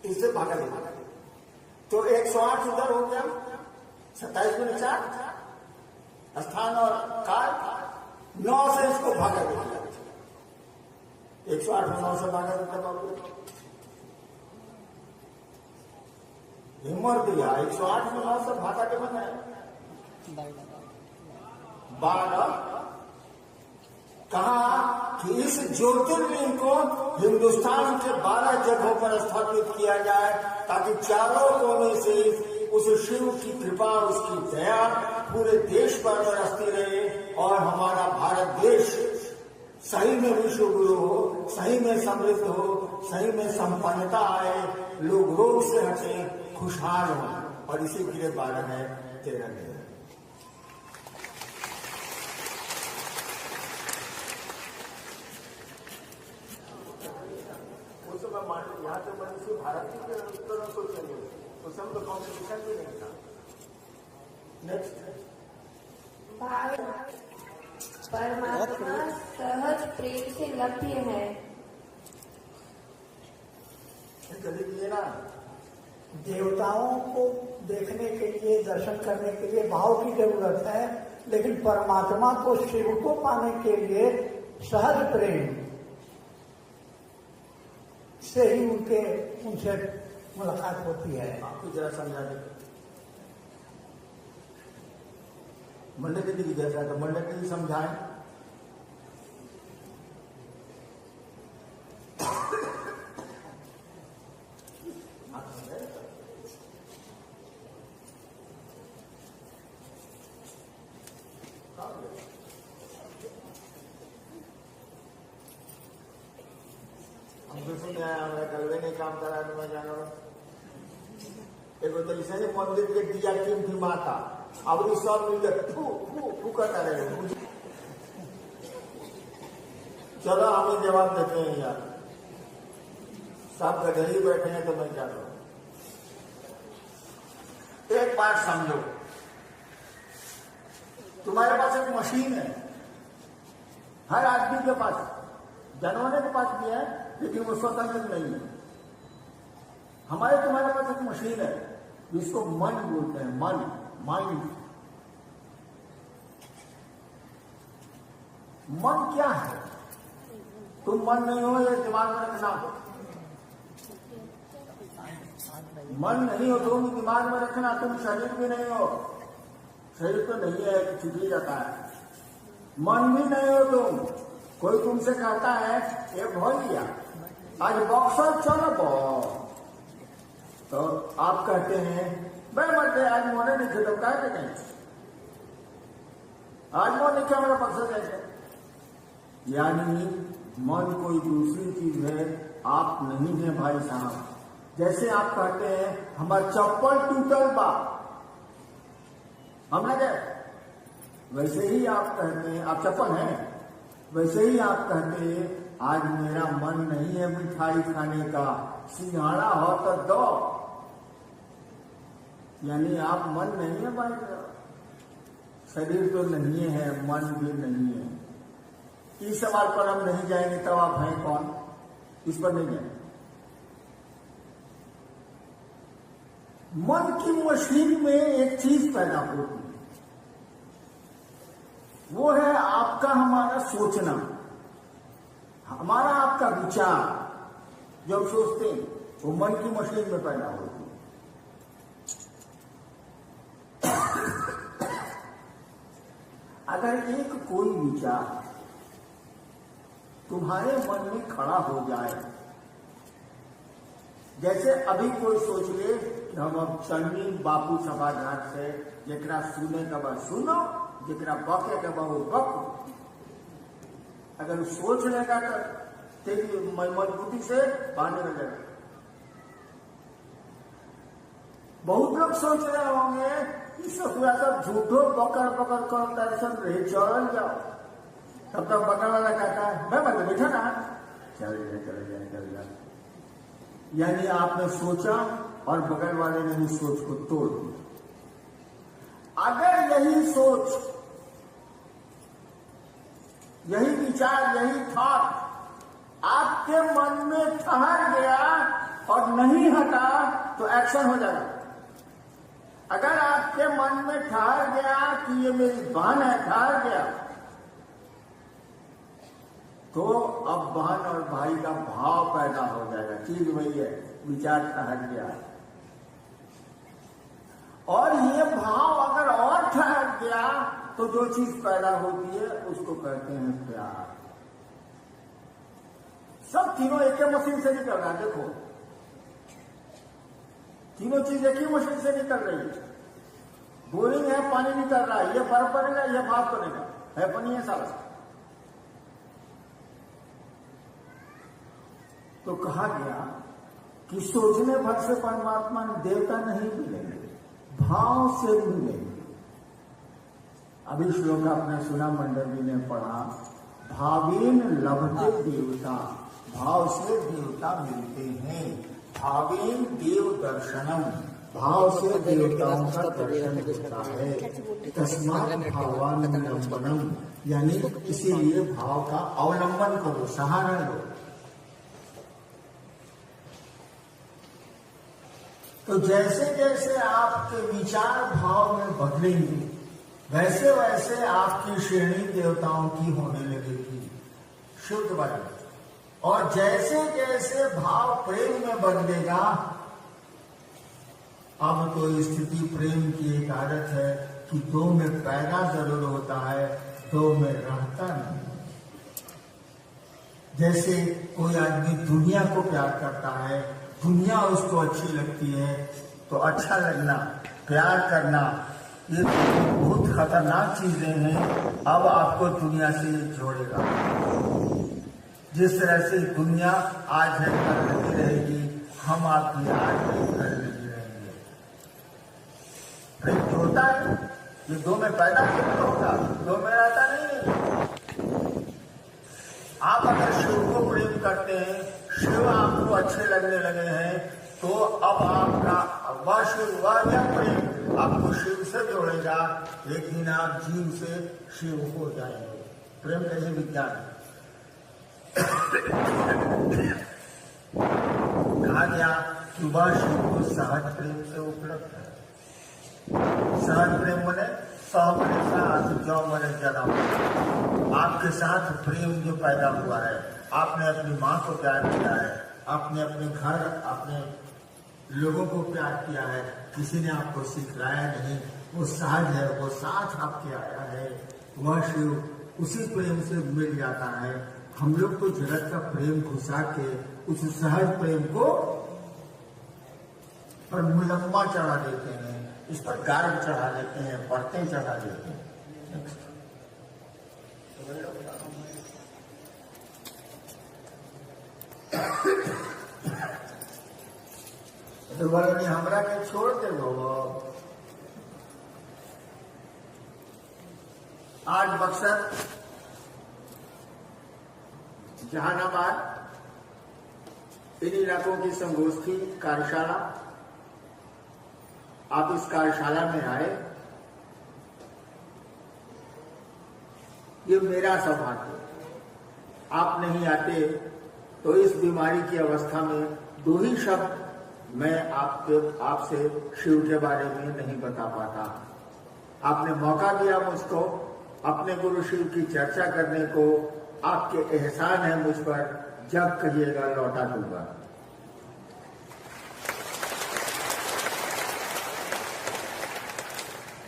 इससे भागा देगा। तो 108 उधर हो गया, 27 में 4 स्थान और काल, 9 से इसको भागा देगा। 108 में 9 से भागा देता हिम्मत दिया। 108 में 9 से भागा के बना 12 कहा कि इस ज्योतिर्लिंग को हिंदुस्तान के 12 जगहों पर स्थापित किया जाए ताकि चारों कोने से उस शिव की कृपा, उसकी दया पूरे देश पर बरसती रहे और हमारा भारत देश सही में विश्व गुरु हो, सही में समृद्ध हो, सही में संपन्नता आए, लोग रोग से हटे, खुशहाल हो। और इसी के लिए 12 है 13 दिन। उस समय यहाँ तो मनुष्य भारत के उत्तरों को चले, उस समय तो कॉम्पिटिशन भी नहीं था। नेक्स्ट, परमात्मा सहज प्रेम से लभ्य है। जल्दी ना, देवताओं को देखने के लिए, दर्शन करने के लिए भाव की जरूरत है, लेकिन परमात्मा को, शिव को पाने के लिए सहज प्रेम से ही उनसे मुलाकात होती है। आपको जरा समझा दे। मंडली की जैसा तो मंडली समझाएं। कलवे नहीं काम करा तो मैं जानो एगो तो ऐसे मंदिर के दिया की माता अब सब मिल फू करता रहे। चलो हमें जवाब देते हैं यार, सब गधे ही बैठे हैं तो मैं क्या करूं। एक बात समझो, तुम्हारे पास एक मशीन है, हर आदमी के पास, जानवरों के पास भी है, लेकिन वो स्वतंत्र नहीं है। हमारे तुम्हारे पास एक मशीन है जिसको मन बोलते हैं, मन, माइंड। मन क्या है? तुम मन नहीं हो, ये दिमाग में रखना। मन नहीं हो तुम, दिमाग में रखना। तुम शरीर भी नहीं हो, शरीर तो नहीं है कि छुट्टी जाता है। मन भी नहीं हो तुम। कोई तुमसे कहता है ये भैया आज बॉक्सर चलो, तो आप कहते हैं मैं मत आज मोने नहीं खेलो, क्या कहें आज मोन नहीं क्या मेरा बॉक्सर कैसे। यानी मन कोई दूसरी चीज है, आप नहीं है भाई साहब। जैसे आप कहते हैं हमारा चप्पल टूटल बा, हम ना गए, वैसे ही आप कहते हैं आप चप्पल हैं, वैसे ही आप कहते हैं आज मेरा मन नहीं है मिठाई खाने का, सिंघाड़ा हो तो दो। यानी आप मन नहीं है भाई, शरीर तो नहीं है, मन भी नहीं है। इस सवाल पर हम नहीं जाएंगे, तब आप हैं कौन, इस पर नहीं जाएंगे। मन की मशीन में एक चीज पैदा होती है, वो है आपका हमारा सोचना, हमारा आपका विचार। जब सोचते हैं वो मन की मशीन में पैदा होती है। अगर एक कोई विचार तुम्हारे मन में खड़ा हो जाए, जैसे अभी कोई सोच ले कि हम अब चलनी बापू सभागार से, जरा सुने का बा सुनो, जरा बके का बा वो बक। अगर सोच लेगा तो मजबूती से बांधने लगेगा। बहुत लोग सोच रहे होंगे इस पूरा सब झूठो पकड़ पकड़ कर दर्शन रहे, चल जाओ। तब तक बकड़ वाला कहता है मैं मतलब बैठा ना, चले जाए। यानी आपने सोचा और बगल वाले ने भी सोच को तोड़ दिया। अगर यही सोच, यही विचार, यही थॉट आपके मन में ठहर गया और नहीं हटा तो एक्शन हो जाएगा। अगर आपके मन में ठहर गया कि ये मेरी बहन है, ठहर गया, तो अब बहन और भाई का भाव पैदा हो जाएगा। चीज वही है, विचार ठहर गया। और ये भाव अगर और ठहर गया तो जो चीज पैदा होती है उसको कहते हैं प्यार। सब तीनों एक ही मशीन से निकल रहा है। देखो तीनों चीज एक ही मशीन से निकल रही है। बोरिंग है, पानी निकल रहा है, ये बर्फ बनेगा, ये भाप बनेगा, है पानी है सारा। तो कहा गया कि सोचने भर से परमात्मा देवता नहीं मिलेंगे, भाव से मिलेंगे। अभी श्लोक आपने सुना, मंडली ने पढ़ा, भावीन लभते देवता, भाव से देवता मिलते हैं। भावीन देव दर्शनम, भाव से देवताओं का दर्शन होता है। तस्मात् भावानुलंबनम, यानी इसीलिए भाव का अवलंबन करो, सहारा लो। तो जैसे जैसे आपके विचार भाव में बदलेंगे, वैसे वैसे आपकी श्रेणी देवताओं की होने लगेगी, शुद्ध बनेगी। और जैसे जैसे भाव प्रेम में बदलेगा, अब तो स्थिति प्रेम की एक आदत है कि दो में पैदा जरूर होता है, दो में रहता नहीं। जैसे कोई आदमी दुनिया को प्यार करता है, दुनिया उसको अच्छी लगती है, तो अच्छा लगना, प्यार करना, ये बहुत खतरनाक चीजें हैं। अब आपको दुनिया से जोड़ेगा। जिस तरह से दुनिया आज है कल लगी रहेगी, हम आपकी आज है कल लगी रहेंगे। प्रेम जोड़ता है, ये दो में पैदा नहीं होगा, दो में रहता नहीं है। आप अगर शिव को प्रेम करते हैं, शिव आपको अच्छे लगने लगे हैं, तो अब आपका वह शिव, वह प्रेम आपको शिव से जोड़ेगा। एक दिन आप जीव से शिव हो जाएंगे। प्रेम का ये विज्ञान है। कहा गया कि वह शिव को सहज प्रेम से उपलब्ध है। सहज प्रेम मने सौमने साथ जो मने जन्म, आपके साथ प्रेम जो पैदा हुआ है। आपने अपनी माँ को प्यार किया है, आपने अपने घर, अपने लोगों को प्यार किया है, किसी ने आपको सिखलाया नहीं, वो सहज है, वो साथ आपके आया है। वह शिव उसी प्रेम से मिल जाता है। हम लोग तो जगत का प्रेम घुसा के उस सहज प्रेम को पर मुलम्मा चढ़ा देते हैं, इस पर गार्ड चढ़ा देते हैं, पर्दे चढ़ा देते हैं। तो बोले नहीं, हमरा के छोड़ दे वो। आज बक्सर, जहानाबाद, इन इलाकों की संगोष्ठी कार्यशाला, आप इस कार्यशाला में आए, ये मेरा सौभाग्य। आप नहीं आते तो इस बीमारी की अवस्था में दो ही शब्द मैं आपसे शिव के बारे में नहीं बता पाता। आपने मौका दिया मुझको अपने गुरु शिव की चर्चा करने को। आपके एहसान है मुझ पर, जब कहिएगा लौटा दूंगा।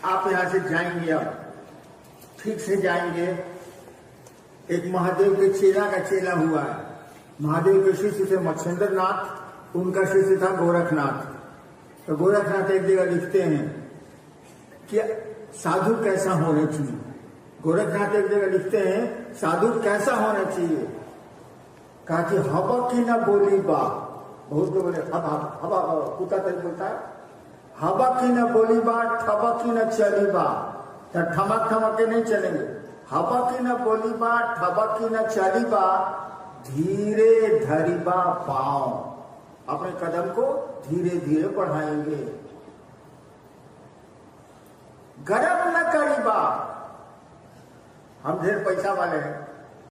आप यहां से जाएंगे, अब ठीक से जाएंगे। एक महादेव के चेला का चेला हुआ है। महादेव के शिष्य थे मत्स्येंद्र नाथ, उनका शिष्य था गोरखनाथ। तो गोरखनाथ एक जगह लिखते हैं कि साधु कैसा होना चाहिए। गोरखनाथ एक जगह लिखते हैं साधु कैसा होना चाहिए। कहा कि हवा की न बोली बा, बहुत लोग बोले हवा कुत्ता तक बोलता है, हवा की न बोली बा, ठबा की न चली बा। तो ठमक ठमक के नहीं चलेंगे। हवा की न बोली बा, ठबा की न चली बा, धीरे धरिबा पाओ। अपने कदम को धीरे धीरे बढ़ाएंगे। गर्व न करीबा, हम ढेर पैसा वाले हैं,